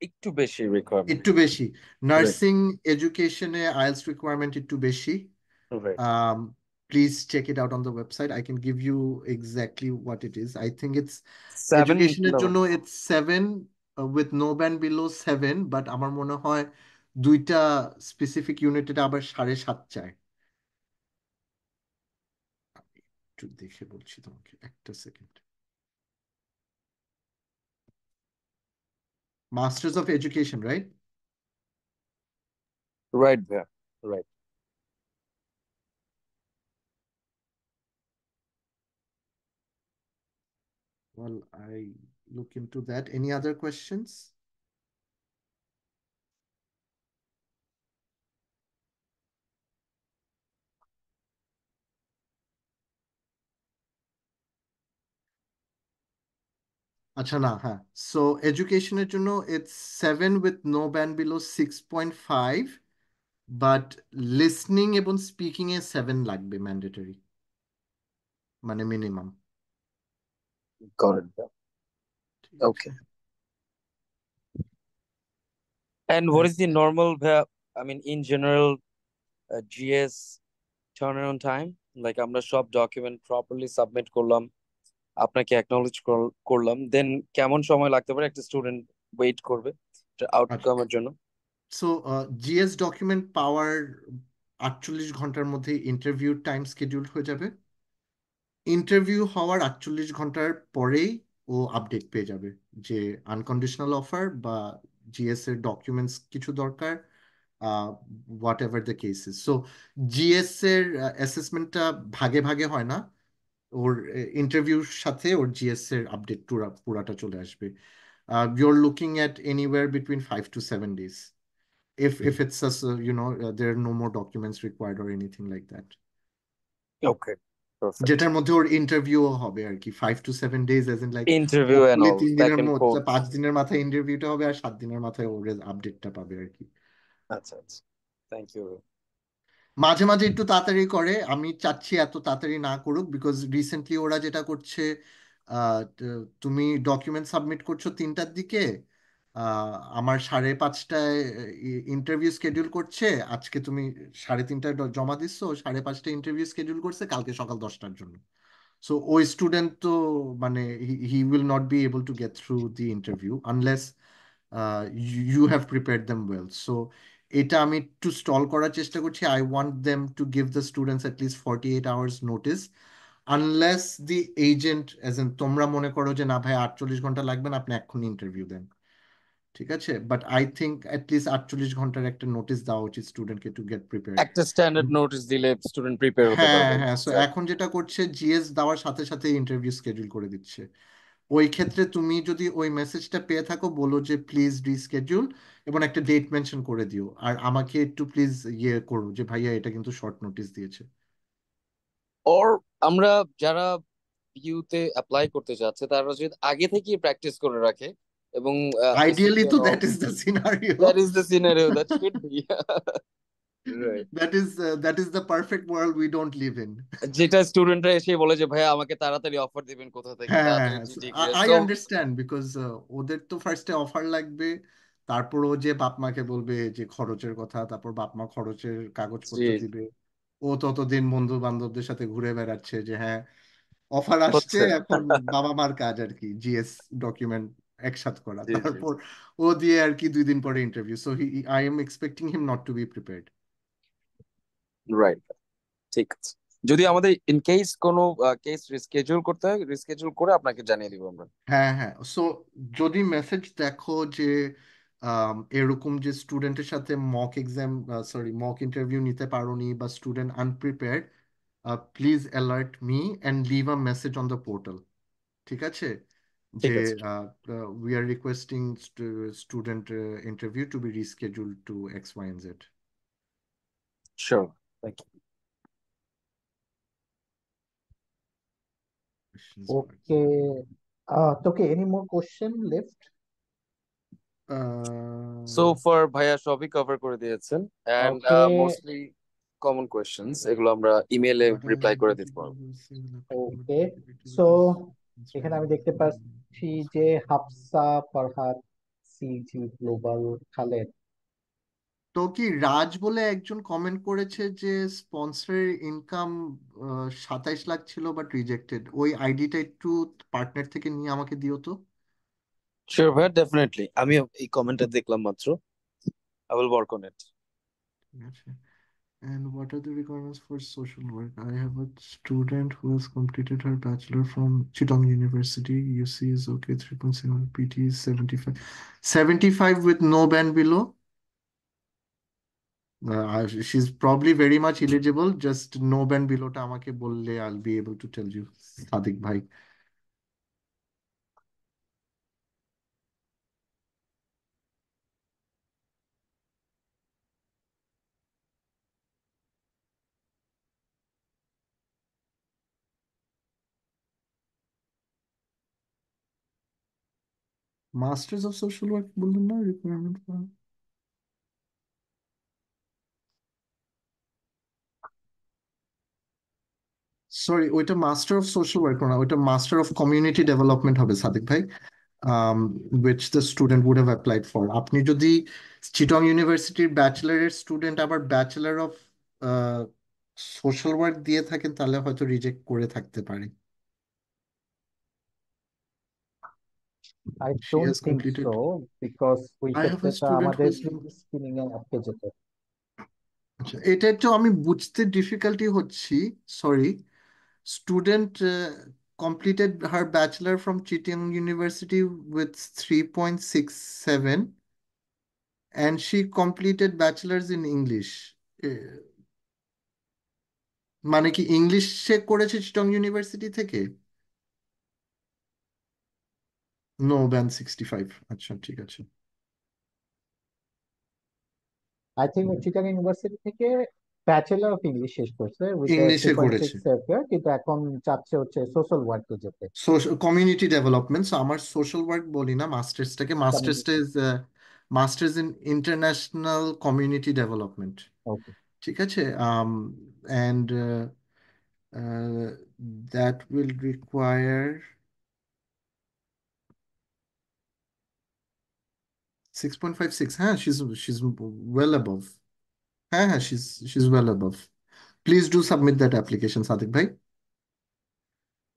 Speaker 4: একটু বেশি requirement.
Speaker 1: একটু বেশি।
Speaker 4: Right.
Speaker 1: নার্সিং এডুকেশনে আইএলটিএস রিকোয়ারমেন্ট একটু বেশি।
Speaker 4: Right.
Speaker 1: Please check it out on the website. I can give you exactly what it is. I think it's
Speaker 4: 7
Speaker 1: educational
Speaker 4: level.
Speaker 1: জন্য it's 7 with no band below 7, but আমার মনে হয় দুইটা specific united আবার 7.5 চায়। একটু দেখে বলছি তোমাকে, একটা second. Masters of education, right?
Speaker 4: Right there. Right.
Speaker 1: Well, I look into that. Any other questions? আচ্ছা, না, হ্যাঁ। সো এডুকেশনের জন্য it's 7 with no band below 6.5, but listening এবং স্পিকিং এ 7 লাগবে ম্যান্ডেটরি, মানে মিনিমাম।
Speaker 4: Got it.
Speaker 1: ঠিক আছে।
Speaker 4: Okay. And what is the normal, I mean, in general, GS turnaround time? Like আমরা সব ডকুমেন্ট প্রপারলি সাবমিট করলাম, আপনাকে অ্যাকনলেজ করলাম, দেন কেমন সময় লাগতে পারে একটা স্টুডেন্ট ওয়েট করবে আউটকামের জন্য?
Speaker 1: সো জিএস ডকুমেন্ট পাওয়ার 48 ঘন্টার মধ্যে ইন্টারভিউ টাইম শিডিউল হয়ে যাবে। ইন্টারভিউ হওয়ার 48 ঘন্টার পরেই ও আপডেট পেয়ে যাবে যে আনকন্ডিশনাল অফার বা জিএস এর ডকুমেন্টস কিছু দরকার, what ever the cases. So GS এর অ্যাসেসমেন্টটা ভাগে ভাগে হয় না, ওর ইন্টারভিউর সাথে ওর জিএস এর আপডেট পুরাটা চলে আসবে। Your looking at anywhere between 5 to 7 days if it's just there are no more documents required or anything like that.
Speaker 4: Okay, perfect.
Speaker 1: যেটার মধ্যে ওর ইন্টারভিউ হবে আর কি, 5 to 7 days, as in like
Speaker 4: interview and
Speaker 1: hopefully
Speaker 4: অল,
Speaker 1: 3 দিনের
Speaker 4: back end
Speaker 1: মধ্যে,
Speaker 4: fourth.
Speaker 1: 5 দিনের মাথায় ইন্টারভিউটা হবে আর 7 দিনের মাথায় ওর আপডেটটা পাবে আর কি।
Speaker 4: আচ্ছা আচ্ছা, থ্যাংক ইউ।
Speaker 1: মাঝে মাঝে একটু তাড়াতাড়ি করে, আমি চাচ্ছি এত তাড়াতাড়ি না করুক, বিকজ রিসেন্টলি ওরা যেটা করছে, তুমি ডকুমেন্ট সাবমিট করছো 3টার দিকে, আমার 5:30টায় ইন্টারভিউ স্কেডিউল করছে, আজকে তুমি 3:30টায় জমা দিচ্ছ, 5:30টায় ইন্টারভিউ স্কেডিউল করছে কালকে সকাল 10টার জন্য। সো ওই স্টুডেন্ট তো মানে he will not be able to get through the interview unless you have prepared them well. So এটা আমি একটু স্টল করার চেষ্টা করছি। I want them to give the students at least 48 hours notice, unless the agent as an তোমরা মনে করো যে না ভাই 48 ঘন্টা লাগবে না, আপনি এক্ষুনি ইন্টারভিউ দেন, ঠিক আছে। But I think at least 48 ঘন্টার একটা নোটিস দেওয়া উচিত স্টুডেন্টকে টু গেট প্রিপেয়ার্ড।
Speaker 4: একটা স্ট্যান্ডার্ড নোটিস দিলে স্টুডেন্ট প্রিপেয়ার হতে
Speaker 1: হ্যাঁ
Speaker 4: পারবে।
Speaker 1: হ্যাঁ, সো এখন যেটা করছে জিএস দেওয়ার সাথে সাথে ইন্টারভিউ স্কেডিউল করে দিচ্ছে। ওই ক্ষেত্রে তুমি যদি ওই মেসেজটা পেয়ে থাকো, বলো যে প্লিজ রিস্কেডিউল এবং একটা ডেট মেনশন করে দিও, আর আমাকে একটু প্লিজ ইয়ে করো যে ভাইয়া এটা কিন্তু শর্ট নোটিস দিয়েছে।
Speaker 4: ওর আমরা যারা ইউতে অ্যাপ্লাই করতে যাচ্ছে তারা যদি আগে থেকে প্র্যাকটিস করে রাখে এবং
Speaker 1: আইডিয়ালি
Speaker 4: এসএসসি
Speaker 1: তো
Speaker 4: and all,
Speaker 1: that is the scenario,
Speaker 4: that is the scenario that should be right.
Speaker 1: That is the perfect world we don't live in.
Speaker 4: যেটা স্টুডেন্টরা এসে বলে যে ভাইয়া আমাকে তাড়াতাড়ি অফার দিবেন কোথা থেকে,
Speaker 1: হ্যাঁ
Speaker 4: তাড়াতাড়ি
Speaker 1: হ্যাঁ,
Speaker 4: GD clear.
Speaker 1: I
Speaker 4: so
Speaker 1: understand, because ওদের তো ফার্স্টে অফার লাগবে, তারপর ও যে বাপ মাকে বলবে যে খরচের কথা, তারপর বাপ মা খরচের
Speaker 4: জি,
Speaker 1: কাগজপত্র দিবে, ও ততদিন বন্ধু বান্ধবদের সাথে ঘুরে বেড়াচ্ছে যে হ্যাঁ অফার আসছে,
Speaker 4: হচ্ছে।
Speaker 1: এখন বাবা মার কাজ আর কি জিএস ডকুমেন্ট একসাথ করা,
Speaker 4: জি জি,
Speaker 1: তারপর ও দিয়ে আর কি 2 দিন পরে interview. So I am expecting him not to be prepared.
Speaker 4: Right, ঠিক আছে। যদি আমাদের ইন কেস কোনো কেস রিস্কেডিউল করতে হয়, রিস্কেডিউল করে আপনাকে জানিয়ে দিব আমরা।
Speaker 1: হ্যাঁ হ্যাঁ, সো যদি মেসেজ দেখো যে এরকম যে স্টুডেন্টের সাথে mock exam, sorry mock interview নিতে পারোনি বা student unprepared, please alert me and leave a message on the portal. ঠিক আছে
Speaker 4: ঠিক
Speaker 1: যে
Speaker 4: আছে।
Speaker 1: we are requesting student interview to be rescheduled to X, Y, and Z.
Speaker 4: Sure, thank you.
Speaker 1: Questions for
Speaker 3: Okay. Okay, any more question left?
Speaker 4: So far ভাইয়া সবই cover করে দিয়েছেন, and
Speaker 3: Okay,
Speaker 4: mostly common questions এগুলো আমরা ইমেইলে reply করে দিতে পারবো।
Speaker 3: okay. So এখানে আমি দেখতে পাচ্ছি যে হাফসা, ফারহাদ, সিজি গ্লোবাল, খালেদ।
Speaker 1: তো কি রাজ বলে একজন কমেন্ট করেছে যে স্পন্সরের ইনকাম 27 লাখ ছিল বাট রিজেক্টেড, ওই আইডিটা একটু পার্টনার থেকে নিয়ে আমাকে দিও তো।
Speaker 4: শিওর ভাইয়া, ডেফিনেটলি আমি এই কমেন্টটা দেখলাম মাত্র, I will work on it.
Speaker 1: ঠিক আছে। And what are the requirements for social work? I have a student who has completed her bachelor from Chittagong University. UC is okay, 3.7, PT is 75. 75 with no band below. She's probably very much eligible, just no band below টা আমাকে বললে I'll be able to tell you, Sadiq ভাই। Masters of social work বললেন না requirement? Sorry, ওইটা master of social work না, ওইটা master of community development হবে সাদিক ভাই, which the student would have applied for. আপনি যদি চিটং ইউনিভার্সিটির ব্যাচেলারের স্টুডেন্ট আবার ব্যাচেলার অফ সোশ্যাল ওয়ার্ক দিয়ে থাকেন তাহলে হয়তো রিজেক্ট করে থাকতে পারে।
Speaker 3: I
Speaker 1: She
Speaker 3: don't
Speaker 1: has
Speaker 3: think
Speaker 1: completed.
Speaker 3: so, because ওই
Speaker 1: I have
Speaker 3: ক্ষেত্রে
Speaker 1: a
Speaker 3: তো
Speaker 1: student who
Speaker 3: আমাদের
Speaker 1: is.
Speaker 3: প্রি স্ক্রিনিং এ আটকে যেত।
Speaker 1: আচ্ছা, এটা একটু আমি বুঝতে ডিফিকাল্টি হচ্ছি, sorry. Student completed her bachelor from Chittagong University with 3.67 and she completed bachelor's in English. মানে কি ইংলিশ সে করেছে চিটং ইউনিভার্সিটি থেকে? No band 65। আচ্ছা ঠিক আছে।
Speaker 3: আই থিঙ্ক চিটাগং ইউনিভার্সিটি থেকে ব্যাচেলর অফ ইংলিশ শেষ করছে উইথ থ্রি
Speaker 1: ইংলিশে
Speaker 3: পয়েন্ট
Speaker 1: করেছে
Speaker 3: সিক্স কিন্তু এখন চাচ্ছে হচ্ছে সোশ্যাল ওয়ার্কে যেতে।
Speaker 1: Community development. আমার সোশ্যাল ওয়ার্ক বলি না, মাস্টার্সটাকে, মাস্টার্সটা
Speaker 3: community.
Speaker 1: Is masters in international community development.
Speaker 3: Okay.
Speaker 1: ঠিক আছে। And that will require 6.56. হ্যাঁ, she's well above. হ্যাঁ, she's well above. Please do submit that application, Sadik bhai.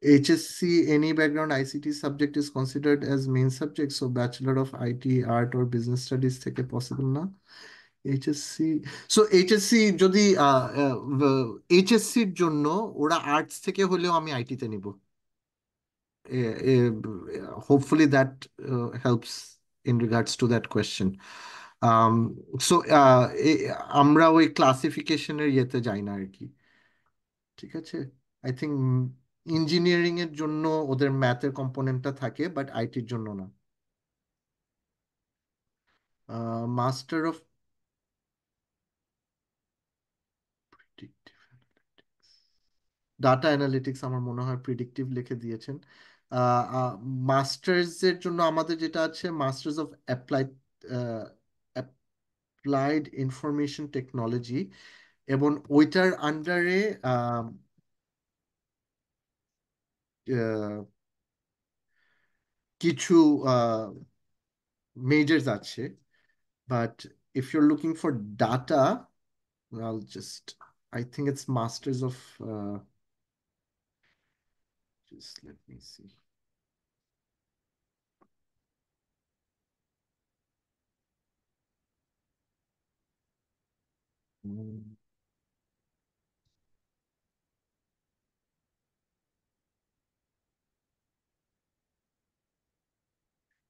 Speaker 1: HSC, any background ICT subject is considered as main subject, so Bachelor of IT, Art or Business Studies থেকে possible না। HSC, so HSC যদি HSC এর জন্য ওরা arts থেকে হলেও আমি আইটিতে নিব। Hopefully that helps in regards to that question. So আমরা ওই ক্লাসিফিকেশনের ইয়েতে যাই না আর কি। ঠিক আছে। আই থিঙ্ক ইঞ্জিনিয়ারিং এর জন্য ওদের ম্যাথের কম্পোনেন্টটা থাকে বাট আইটির জন্য না। মাস্টার অফ ডাটা অ্যানালিটিক্স আমার মনে হয় প্রিডিক্টিভ লিখে দিয়েছেন। মাস্টার্স এর জন্য আমাদের যেটা আছে masters of applied information technology, এবং ওইটার আন্ডারে কিছু মেজর্স আছে, but if your looking for data, I'll just, I think it's masters of just let me see. Mm,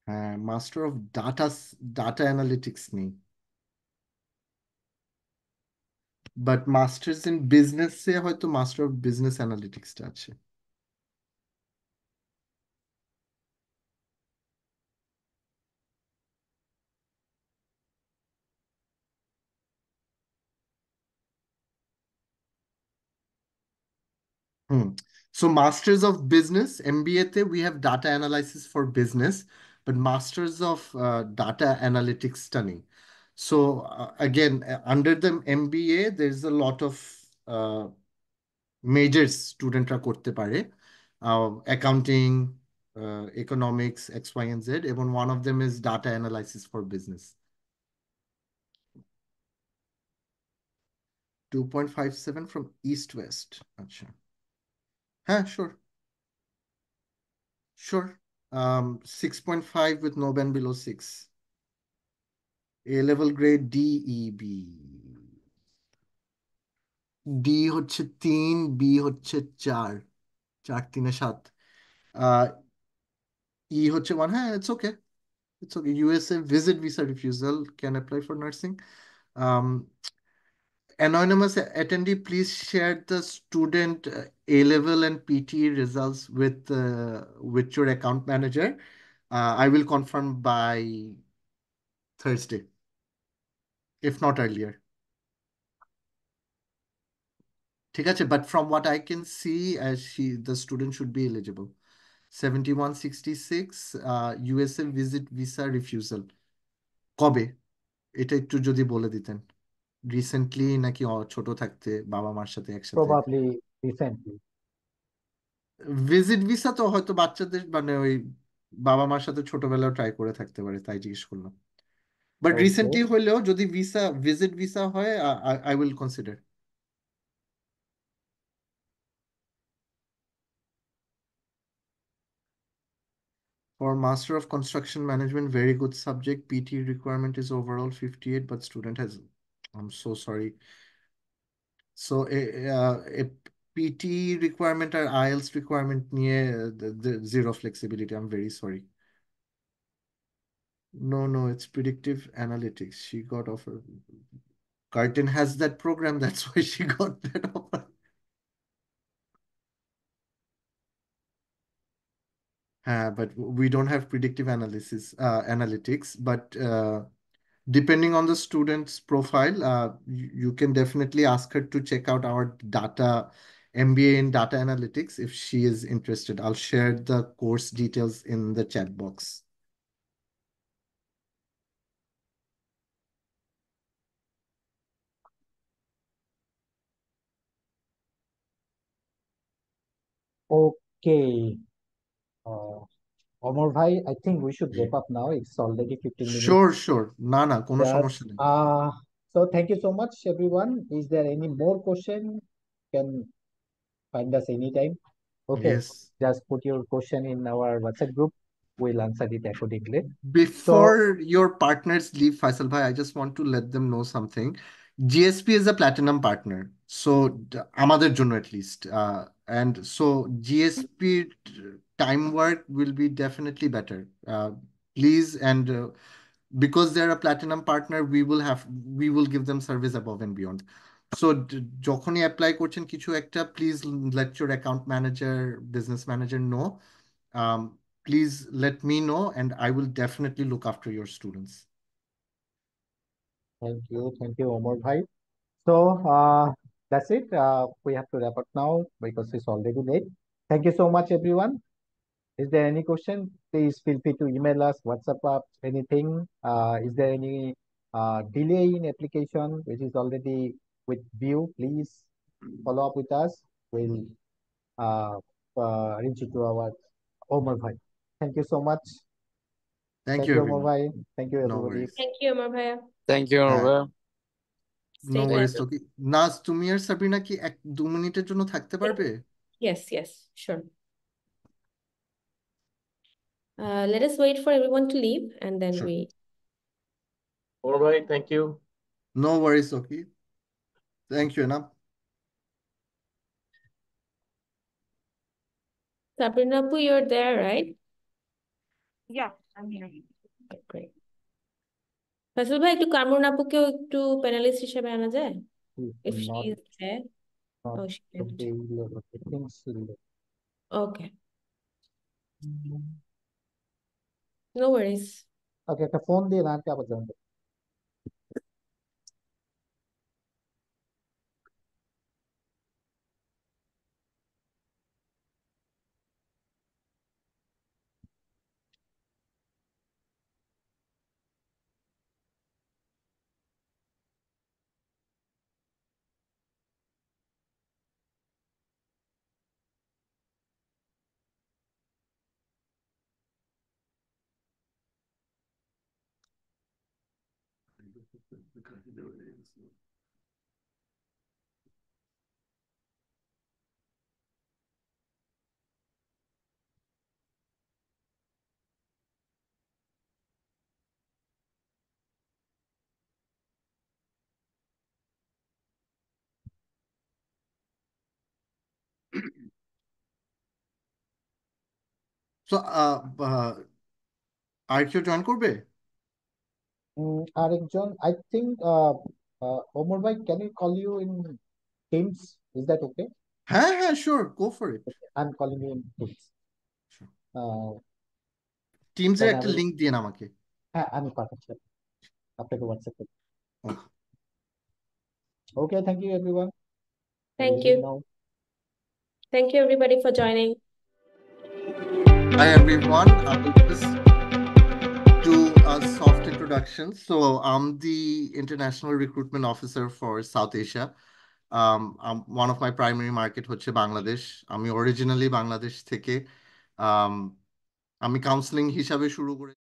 Speaker 1: হ্যাঁ, মাস্টার অফ ডাটা অ্যানালিটিক্স নেই। বাট মাস্টার্স ইন বিজনেসে হয়তো master of business অ্যানালিটিক্সটা আছে। Hmm. So Masters of Business, MBA te we have data analysis for business, but Masters of Data Analytics stunning. So again, under the MBA, there's a lot of majors studentরা করতে পারে, accounting, economics, X, Y, and Z, এবং one of them is data analysis for business. 2.57 from East West. আচ্ছা, হ্যাঁ, sure. Sure. 6.5 with no band below 6. A level grade D, E, B. D হচ্ছে 3, B হচ্ছে 4, 4 3 7। E হচ্ছে 1, হ্যাঁ, it's okay. It's okay. USA visit visa refusal can apply for nursing. Um, Anonymous attendee, please share the student A level and PT results with your account manager. I will confirm by Thursday, if not earlier. ঠিক আছে, but from what I can see, the student should be eligible. 7166, USA visit visa refusal. কবে? এটা একটু যদি বলে দিতেন। Recently নাকি ছোট থাকতে বাবা মার সাথে একসাথে?
Speaker 3: Probably recently.
Speaker 1: ভিজিট ভিসা তো হয়তো বাচ্চাদের মানে ওই বাবা মার সাথে ছোটবেলায় ট্রাই করে থাকতে পারে, তাই জিজ্ঞেস করলাম। বাট
Speaker 3: ওকে,
Speaker 1: রিসেন্টলি হলেও যদি ভিজিট ভিসা হয়, I will consider. For Master of Construction Management, very good subject. PT requirement is overall 58, but student has, I'm so sorry. So a PT requirement or IELTS requirement near the zero flexibility. I'm very sorry. No, it's predictive analytics. She got offer. Curtin has that program. That's why she got that offer. But we don't have predictive analytics. But depending on the student's profile, you can definitely ask her to check out our MBA in data analytics if she is interested. I'll share the course details in the chat box.
Speaker 3: ওকে। অমর ভাই, I think we should rape up now, it's already 15 minutes.
Speaker 1: Sure. না, কোনো
Speaker 3: Just
Speaker 1: সমস্যা নেই।
Speaker 3: so thank you so much everyone. Is there any more question? Can find us anytime. Okay,
Speaker 1: Yes.
Speaker 3: just put your question in our WhatsApp group. We'll answer it accordingly. So
Speaker 1: Before your partners leave, Faisal bhai, I just want to let them know something. GSP is a platinum partner, so আমাদের জন্য at least, and so GSP time work will be definitely better. Please, and because they're a platinum partner, we will give them service above and beyond. So যখনই apply করছেন কিছু একটা, please let your account manager, business manager know. Um, please let me know, and I will definitely look after your students.
Speaker 3: thank you, Omar bhai. So that's it. We have to wrap up now because it's already late. Thank you so much, everyone. Is there any question? Please feel free to email us, WhatsApp up, anything. Is there any delay in application which is already with view? Please follow up with us. We'll uh, reach you to our Omar bhai. Thank you so much.
Speaker 1: Thank
Speaker 3: Thank
Speaker 1: you,
Speaker 3: you, Omar
Speaker 1: everyone.
Speaker 3: bhai. Thank you,
Speaker 1: No
Speaker 3: everybody.
Speaker 1: worries.
Speaker 2: Thank you, Omar bhaiya.
Speaker 4: Thank you
Speaker 1: হ্যাঁ,
Speaker 4: ভাইয়া।
Speaker 1: no
Speaker 2: Stay
Speaker 1: worries.
Speaker 2: blessed.
Speaker 1: Okay, নাজ, তুমি আর সাবিনা কি 2 মিনিটের জন্য থাকতে পারবে?
Speaker 2: Yes, sure. Let us wait for everyone to leave and then
Speaker 1: Sure.
Speaker 2: we.
Speaker 5: All right, thank you.
Speaker 1: No worries, okay. Thank you, enough.
Speaker 2: Sabrina Apu, you're there, right?
Speaker 6: Yeah, I'm here.
Speaker 2: Okay, great. Faisal ভাই, একটু কামরুন আপুকেও একটু panelist হিসেবে আনা যায়? if she
Speaker 3: not
Speaker 2: is there.
Speaker 3: not
Speaker 2: Oh, she left.
Speaker 3: available. I think she left.
Speaker 2: Okay, no worries.
Speaker 3: ওকে, একটা phone দিয়ে নানকে আবার join করো।
Speaker 1: সো আর কেউ জয়েন করবে?
Speaker 3: আরেকজন, আই থিঙ্ক ওমর ভাই, can you call you in Teams? Is that okay?
Speaker 1: হ্যাঁ হ্যাঁ, sure, go for it.
Speaker 3: I am calling you in Teams.
Speaker 1: টিমসের
Speaker 3: দেন আই
Speaker 1: একটা
Speaker 3: উইল,
Speaker 1: লিংক দিন আমাকে।
Speaker 3: হ্যাঁ আমি পাঠাচ্ছি আপনাকে WhatsApp.
Speaker 1: Okay.
Speaker 3: Okay, thank you everyone.
Speaker 2: Thank you.
Speaker 3: Now.
Speaker 2: Thank you everybody for joining.
Speaker 1: Hi everyone, I will just do a soft introduction. So I'm the International Recruitment Officer for South Asia. One of my primary market হচ্ছে বাংলাদেশ। আমি originally Bangladesh থেকে। আমি counselling হিসাবে শুরু করে